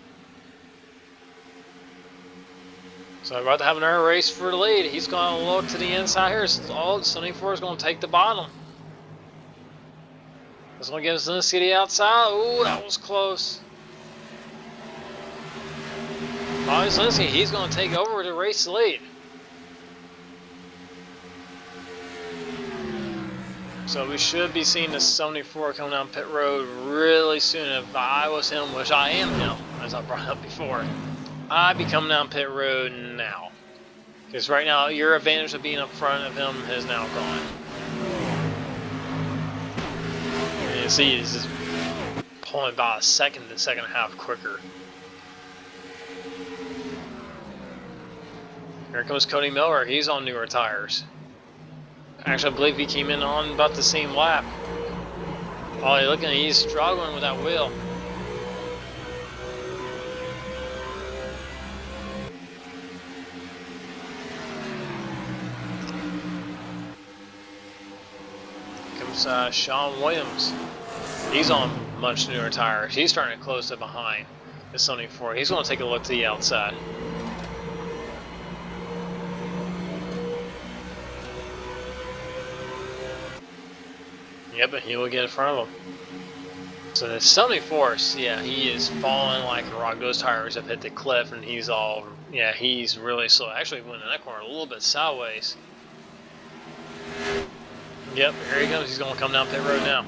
So I'm about to have another race for the lead. He's going to look to the inside here. Oh, the 74 is going to take the bottom. That's going to give Zielinski the outside. Ooh, that was close. Oh, Zielinski, he's going to take over the race lead. So we should be seeing the 74 coming down pit road really soon. If I was him, which I am him, as I brought up before, I'd be coming down pit road now. Because right now, your advantage of being up front of him is now gone. And you see, he's just pulling about a second to second and a half quicker. Here comes Cody Miller. He's on newer tires. Actually, I believe he came in on about the same lap. Oh, you're looking, he's struggling with that wheel. Comes Sean Williams. He's on much newer tires. He's starting to close to behind the 74. He's going to take a look to the outside. Yep, and he will get in front of him. So the 74, yeah, he is falling like a rock. Those tires have hit the cliff, and he's all, yeah, he's really slow. Actually, went in that corner a little bit sideways. Yep, here he goes. He's going to come down pit road now.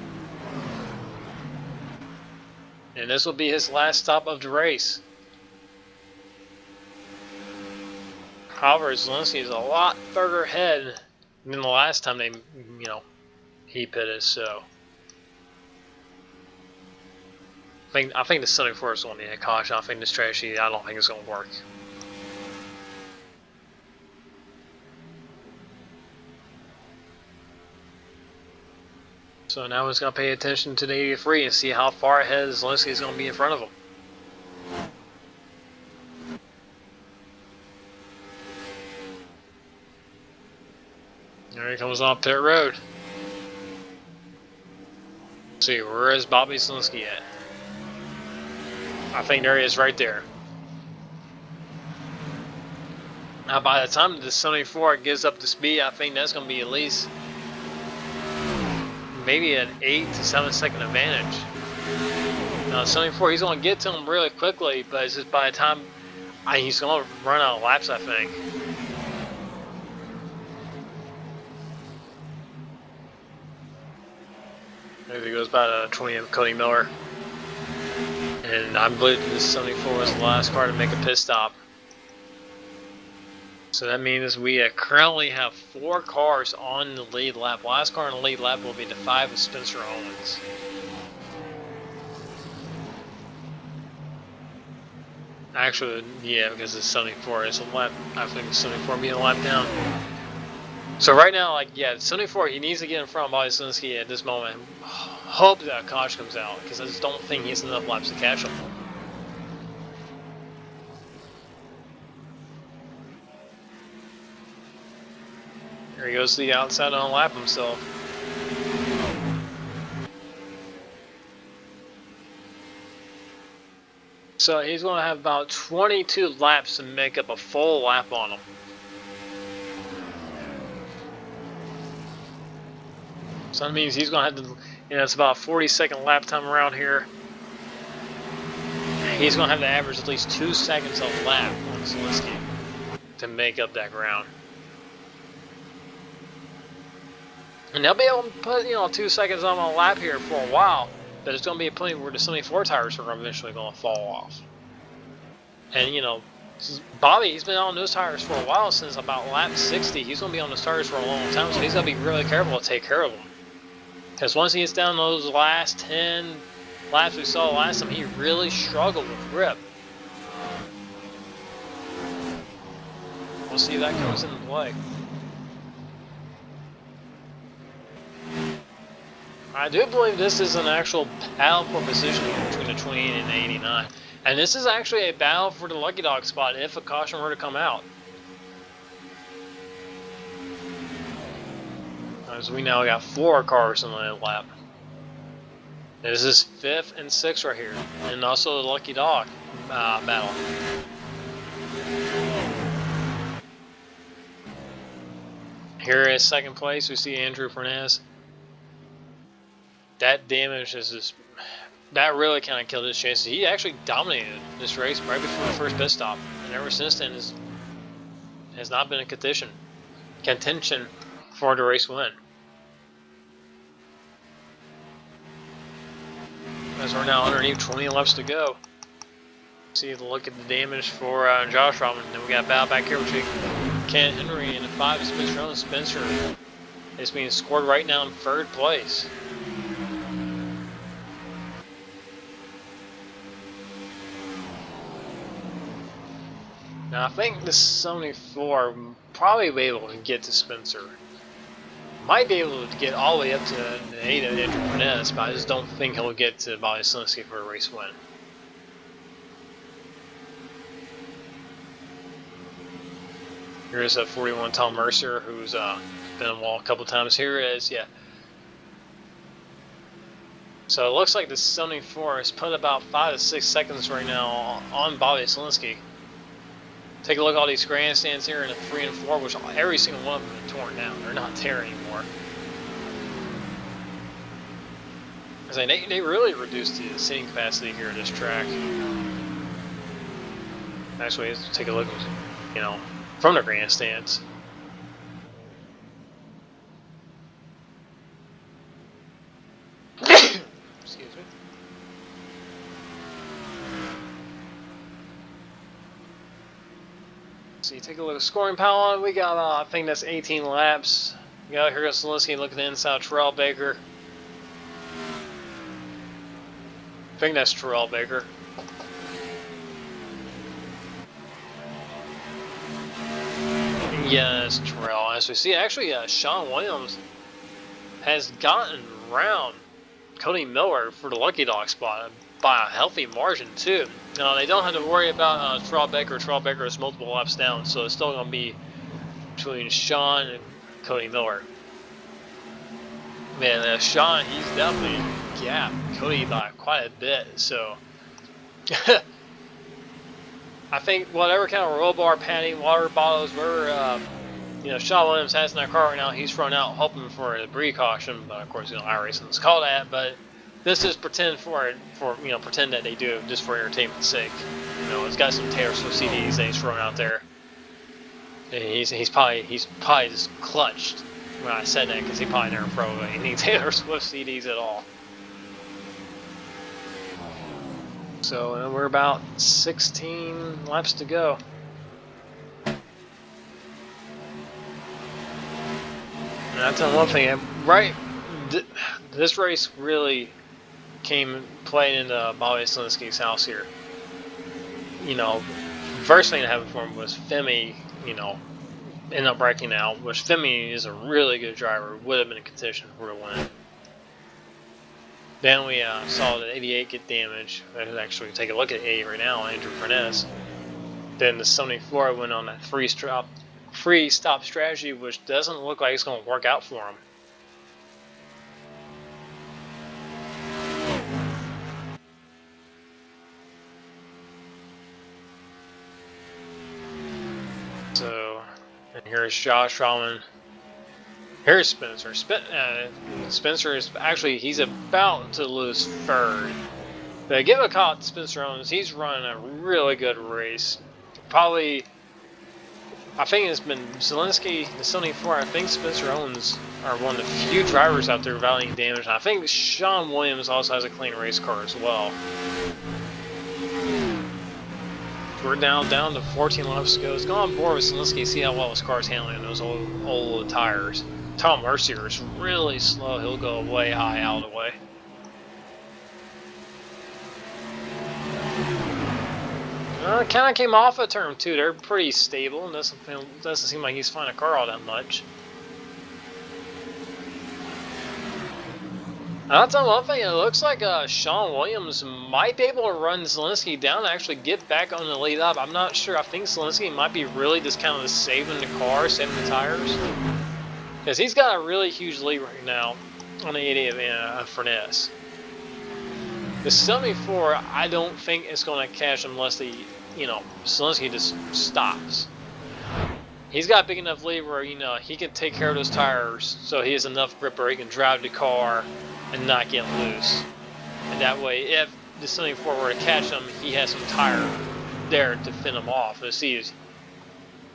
And this will be his last stop of the race. However, Zielinski is a lot further ahead than the last time they, you know, he pitted, so I think the 74 is going to need a caution. I think the strategy, I don't think it's going to work. So now he's going to pay attention to the 83 and see how far ahead Zielinski is going to be in front of him. There he comes on pit road. Let's see, where is Bobby Zielinski at? I think there he is right there. Now by the time the 74 gives up the speed, I think that's going to be at least maybe an 8 to 7 second advantage. Now 74, he's going to get to him really quickly, but it's just by the time He's going to run out of laps, I think. There he goes by 20 of Cody Miller. And I believe this 74 was the last car to make a pit stop. So that means we currently have 4 cars on the lead lap. Last car on the lead lap will be the 5 of Spencer Owens. Actually, yeah, because it's 74. It's a lap. I think it's 74 being a lap down. So right now, like, yeah, 74, he needs to get in front of Bobby Slinsky at this moment. Hope that Kosh comes out, because I just don't think he has enough laps to catch him. Here he goes to the outside to unlap himself. So he's going to have about 22 laps to make up a full lap on him. So that means he's going to have to, it's about a 40-second lap time around here. He's going to have to average at least 2 seconds a lap on Zielinski to make up that ground. And they'll be able to put, 2 seconds on a lap here for a while, but it's going to be a point where the 74 tires are eventually going to fall off. And, Bobby, he's been on those tires for a while, since about lap 60. He's going to be on those tires for a long time, so he's going to be really careful to take care of them. Because once he gets down those last 10 laps we saw last time, he really struggled with grip. We'll see if that comes into play. I do believe this is an actual battle for position between the 28 and the 89. And this is actually a battle for the Lucky Dog spot if a caution were to come out. As we now got 4 cars in the lap. This is 5th and 6th right here. And also the Lucky Dog battle. Here is 2nd place, we see Andrew Fernandez. That damage is just, that really kind of killed his chances. He actually dominated this race right before the first pit stop, and ever since then has not been in contention for the race win. As we're now underneath 20 laps to go. See the look at the damage for Josh Robin. Then we got battle back here between Ken Henry and the 5 of Spencer Owens. Spencer is being scored right now in 3rd place. Now I think the 74 will probably be able to get to Spencer. Might be able to get all the way up to the 8 of Andrew Fernandez, but I just don't think he'll get to Bobby Slinsky for a race win. Here's a 41 Tom Mercer, who's been on the wall a couple times. Here is, yeah. So it looks like the 74 has put about 5 to 6 seconds right now on Bobby Slinsky. Take a look at all these grandstands here in the 3 and 4, which every single one of them are torn down. They're not there anymore. I say they really reduced the seating capacity here at this track. Actually, let's take a look, from the grandstands. Excuse me. So you take a look at scoring power. We got, I think that's 18 laps. Here goes Zielinski. Look at the inside. Terrell Baker. I think that's Terrell Baker. Yes, Terrell. As we see, actually, Sean Williams has gotten around Cody Miller for the Lucky Dog spot by a healthy margin, too. They don't have to worry about Terrell Baker. Terrell Baker is multiple laps down, so it's still going to be between Sean and Cody Miller. Man, Sean, he's definitely gapped Cody by quite a bit, so I think whatever kind of roll bar, padding, water bottles, whatever Sean Williams has in that car right now, he's thrown out hoping for a debris caution. But of course, iRacing is called that. But This is pretend pretend that they do it just for entertainment's sake. You know, it's got some Taylor Swift CDs that he's throwing out there. And he's probably just clutched when I said that, because he probably never throw any Taylor Swift CDs at all. So we're about 16 laps to go. And I'll tell you one thing, right? This race really playing into Bobby Slinsky's house here. You know, first thing that happened for him was Femi, you know, ended up breaking out, which Femi is a really good driver, would have been in contention for a win. Then we saw the 88 get damaged. Let's actually take a look at 80 right now, Andrew Furness. Then the 74 went on that free stop strategy, which doesn't look like it's going to work out for him. So, and here's Josh Rowman. Here's Spencer. Spencer is actually, he's about to lose third. But give a call to Spencer Owens. He's running a really good race. Probably, I think it's been Zelinsky, the 74. I think Spencer Owens are one of the few drivers out there without any damage. And I think Sean Williams also has a clean race car as well. We're down to 14 laps to go. Let's go on board with Zelinsky, see how well his car's handling those old tires. Tom Mercier is really slow. He'll go way high out of the way. Kind of came off of turn 2. They're pretty stable. Doesn't seem like he's finding a car all that much. I'll tell you one thing, it looks like Sean Williams might be able to run Zelinsky down and actually get back on the lead up. I'm not sure. I think Zelinsky might be really just kind of saving the car, saving the tires. Because he's got a really huge lead right now on the 88 of Furness. The 74, I don't think it's going to catch him unless Zelinsky just stops. He's got a big enough lead where, he can take care of those tires so he has enough grip where he can drive the car and not get loose. And that way, if the 74 were to catch him, he has some tire there to fend him off. Let's see, I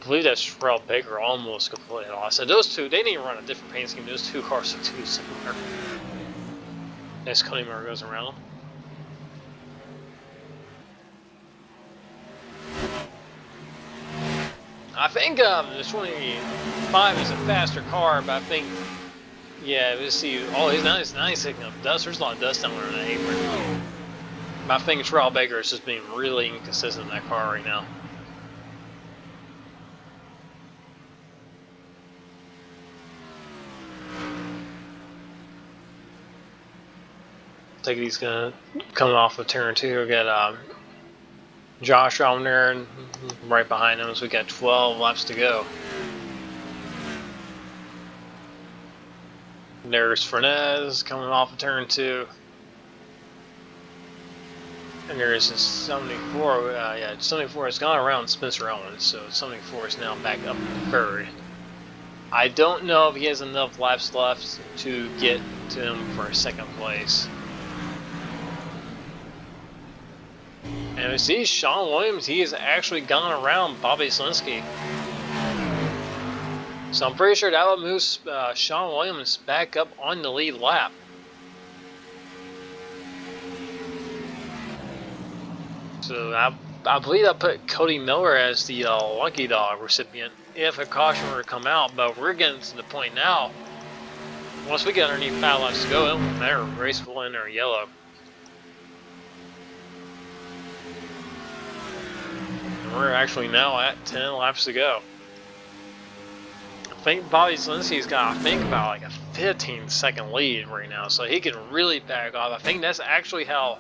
believe that's Sherrell Baker almost completely lost. So those two, they need to run a different paint scheme. Those two cars are too similar. As Cody Miller goes around them. I think the 25 is a faster car, but I think, yeah, let's see. Oh, he's nice picking up dust. There's a lot of dust down there on the apron. But I think Sherrell Baker is just being really inconsistent in that car right now. I think he's gonna come off of turn 2. We got Josh on there, and right behind him, so we got 12 laps to go. There's Furness coming off of turn 2. And there's a 74, 74 has gone around Spencer Owens, so 74 is now back up third. I don't know if he has enough laps left to get to him for second place. And we see Sean Williams, he has actually gone around Bobby Zelinsky. So I'm pretty sure that will move Sean Williams back up on the lead lap. So I believe I put Cody Miller as the lucky dog recipient if a caution were to come out, but we're getting to the point now. Once we get underneath 5 laps to go, it won't matter. Race will end or yellow. We're actually now at 10 laps to go. I think Bobby Zelinsky's got, about like a 15-second lead right now, so he can really back off. I think that's actually how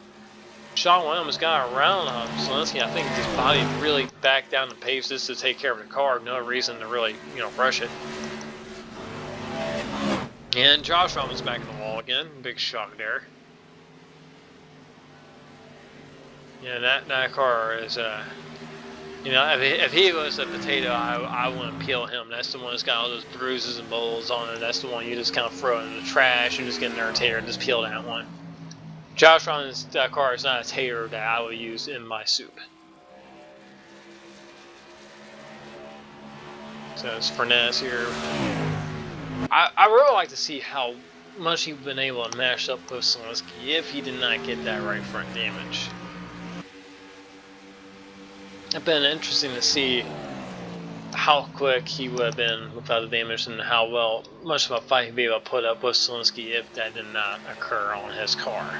Sean Williams got around Zelinsky. I think just Bobby really backed down the pace just to take care of the car. No reason to really, rush it. And Josh Roman's back in the wall again. Big shock there. Yeah, that car is if he was a potato, I wouldn't peel him. That's the one that's got all those bruises and bowls on it. That's the one you just kind of throw in the trash and just get an irritator and just peel that one. Josh Ron's car is not a tater that I would use in my soup. So it's Furness here. I really like to see how much he's been able to mash up with Zielinski if he did not get that right front damage. It's been interesting to see how quick he would have been without the damage and how much of a fight he'd be able to put up with Zielinski if that did not occur on his car.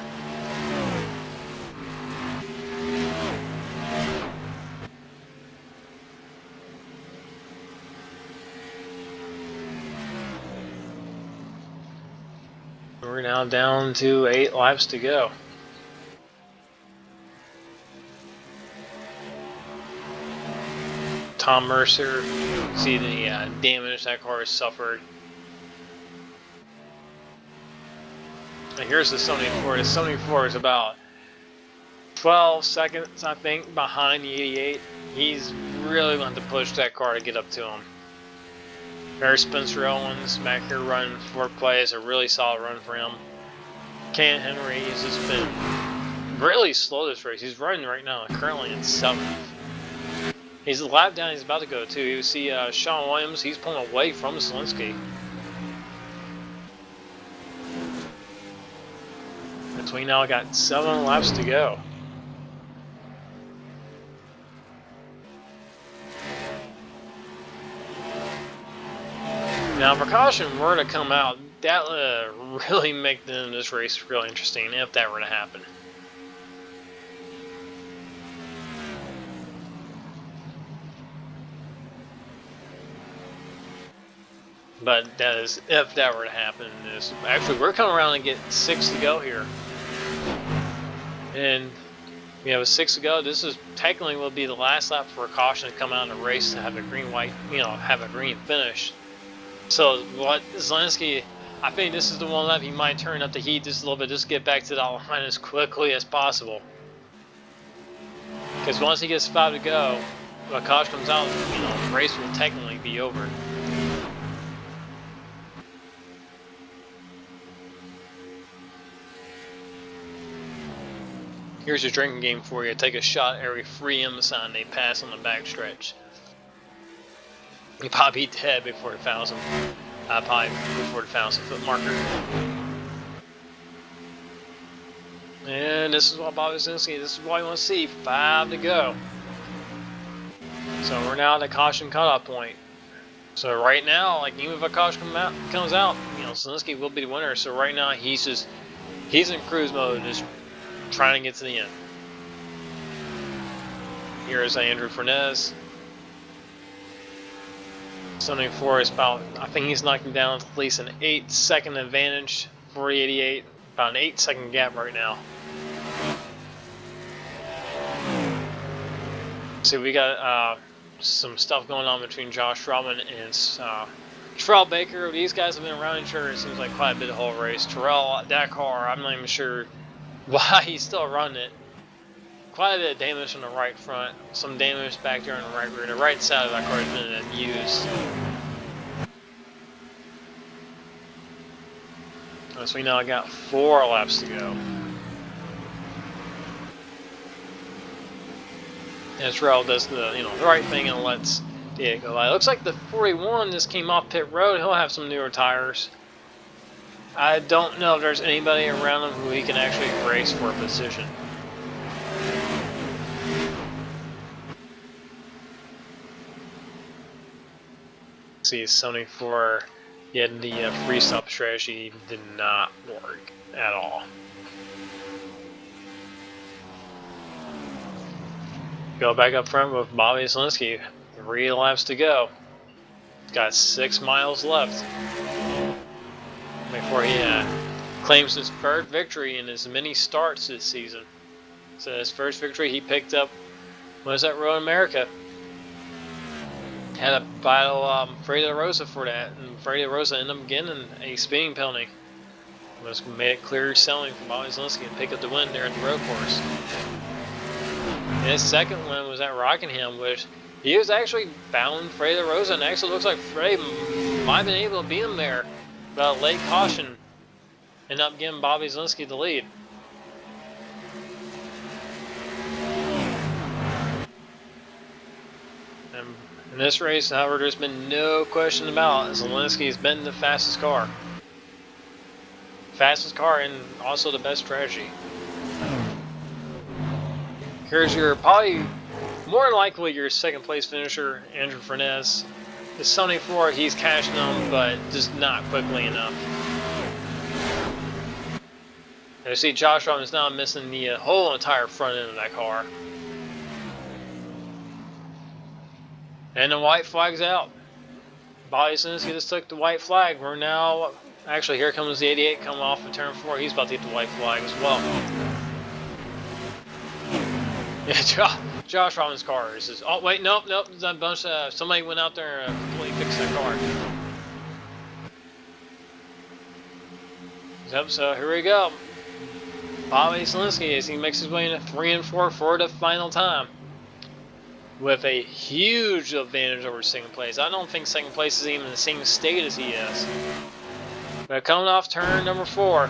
We're now down to 8 laps to go. Tom Mercer, see the damage that car has suffered. And here's the 74. The 74 is about 12 seconds, I think, behind the 88. He's really going to push that car to get up to him. There's Spencer Owens back here running 4th place. A really solid run for him. Ken Henry has just been really slow this race. He's running right now, currently in 7th. He's a lap down. He's about to go too. You see Sean Williams. He's pulling away from Zielinski. So we now got 7 laps to go. Now, if precaution were to come out, that would really make this race really interesting if that were to happen. But that is if that were to happen. Actually, we're coming around and get 6 to go here. And we have a 6 to go. This is technically will be the last lap for caution to come out in the race to have a green-white, have a green finish. So what Zielinski, I think this is the one lap he might turn up the heat just a little bit, just get back to that line as quickly as possible. Because once he gets 5 to go, when caution comes out, the race will technically be over. Here's your drinking game for you. Take a shot every free sign they pass on the backstretch. You probably be dead before the 1,000. Probably before the 1,000-foot marker. And this is what Bobby Zielinski. This is what you want to see. 5 to go. So we're now at the caution cutoff point. So right now, like even if a caution comes out, Zielinski will be the winner. So right now he's in cruise mode, just trying to get to the end. Here's Andrew Furness. 74 is about, I think he's knocking down at least an 8-second advantage for the 88. About an 8-second gap right now. See, we got some stuff going on between Josh Robin and Terrell Baker. These guys have been around each other, it seems like quite a bit the whole race. Terrell, that car, I'm not even sure why he's still running it. Quite a bit of damage on the right front, some damage back there on the right rear. The right side of that car has been abused. So we now got 4 laps to go. And Terrell does the the right thing and lets it go. It looks like the 41 just came off pit road. He'll have some newer tires. I don't know if there's anybody around him who he can actually race for a position. See, 74, the free stop strategy did not work at all. Go back up front with Bobby Zielinski. 3 laps to go. Got 6 miles left before he claims his first victory in as many starts this season. So his first victory he picked up was at Road America. Had a battle Freddie Rosa for that, and Freddie Rosa ended up getting a speeding penalty. Just made it clear selling for Bobby Zielinski to pick up the win there at the road course. And his second win was at Rockingham, which he was actually battling Freddie Rosa, and actually looks like Freddie might have been able to beat him there. But a late caution ended up giving Bobby Zielinski the lead. And in this race, however, there's been no question about it. Zelensky's been the fastest car. Fastest car and also the best strategy. Here's your probably more than likely your second place finisher, Andrew Furness. The 74, he's cashing them, but just not quickly enough. And you see Josh Robin's now missing the whole entire front end of that car. And the white flag's out. Bobby Zelensky just took the white flag. We're now, actually here comes the 88 coming off of turn 4. He's about to get the white flag as well. Yeah, Josh Robin's car is just, oh wait, nope, a bunch of, somebody went out there and completely fixed that car. Yep, so here we go. Bobby Zelensky as he makes his way into 3 and 4 for the final time, with a huge advantage over second place. I don't think second place is even in the same state as he is. But coming off turn number 4,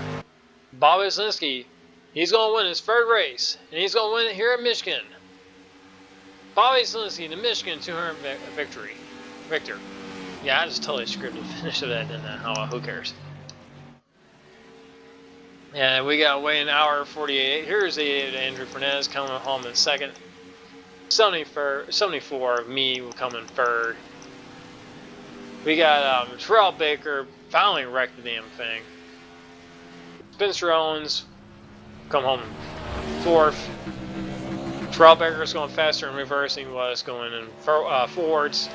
Bobby Zelensky, he's going to win his third race, and he's going to win it here at Michigan. Bobby Zelensky, the Michigan 200 victory. Victor. Yeah, I just totally scripted the finish of that, didn't I? Oh, well, who cares? And we got away an hour 48. Here's the Andrew Furness coming home in second. 74, me will come in third. We got Terrell Baker finally wrecked the damn thing. Spencer Owens come home in fourth. Terrell Baker is going faster in reversing, was going in forwards.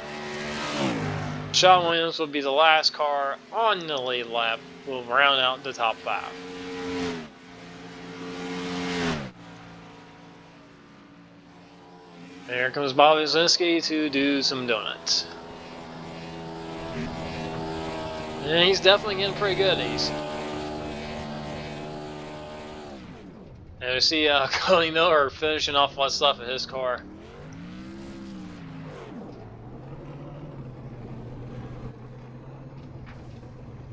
Sean Williams will be the last car on the lead lap. Will round out the top 5. And here comes Bobby Zelensky to do some donuts. And he's definitely getting pretty good at these. And we see Cody Miller finishing off what's left of his car.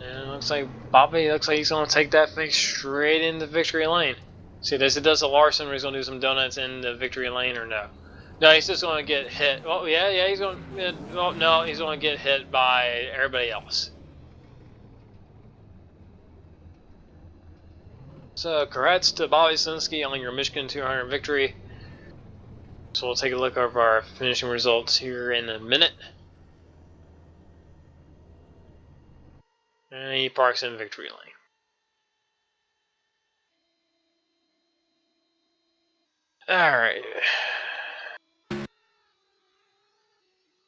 And it looks like Bobby looks like he's going to take that thing straight into victory lane. See this, it does a Larson where he's going to do some donuts in the victory lane or no? No, he's just going to get hit. Oh, yeah, he's going to... Oh, no, he's going to get hit by everybody else. So, congrats to Bobby Zelensky on your Michigan 200 victory. So we'll take a look over our finishing results here in a minute. And he parks in victory lane. Alright.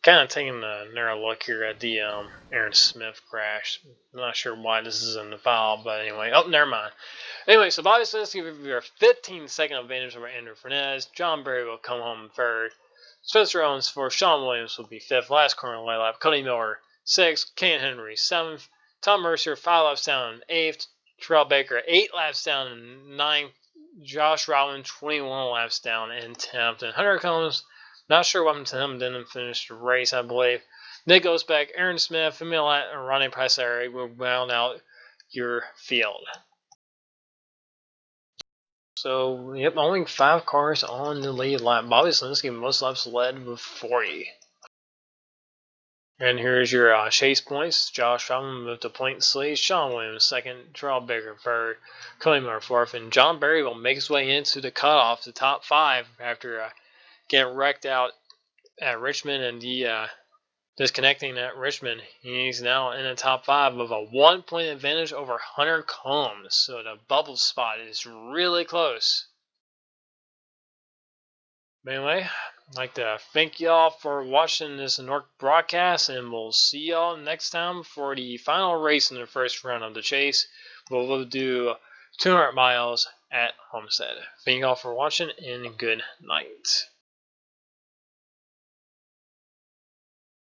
Kind of taking another look here at the Aaron Smith crash. I'm not sure why this is in the file, but anyway. Oh, never mind. Anyway, so Bobby Zelensky will be our 15-second advantage over Andrew Furness. John Berry will come home in third. Spencer Owens fourth. Sean Williams will be fifth. Last corner on the lap. Cody Miller sixth. Ken Henry seventh. Tom Mercer 5 laps down in eighth. Terrell Baker 8 laps down in ninth. Josh Robin 21 laps down in 10th. And Hunter Combs, not sure what happened to him, didn't finish the race, I believe. Nick goes back. Aaron Smith, Emil and Ronnie Passeri will round out your field. So, yep, only 5 cars on the lead lap. Bobby Zelensky most laps led with 40. And here's your chase points. Josh Robin with the point lead. Sean Williams second. Terrell Baker third. Cody Miller fourth. And John Berry will make his way into the cutoff, the top 5, after getting wrecked out at Richmond and the disconnecting at Richmond. He's now in the top 5 with a 1-point advantage over Hunter Combs. So the bubble spot is really close. But anyway, I'd like to thank y'all for watching this NORC broadcast, and we'll see y'all next time for the final race in the first round of the chase. We'll do 200 miles at Homestead. Thank y'all for watching, and good night.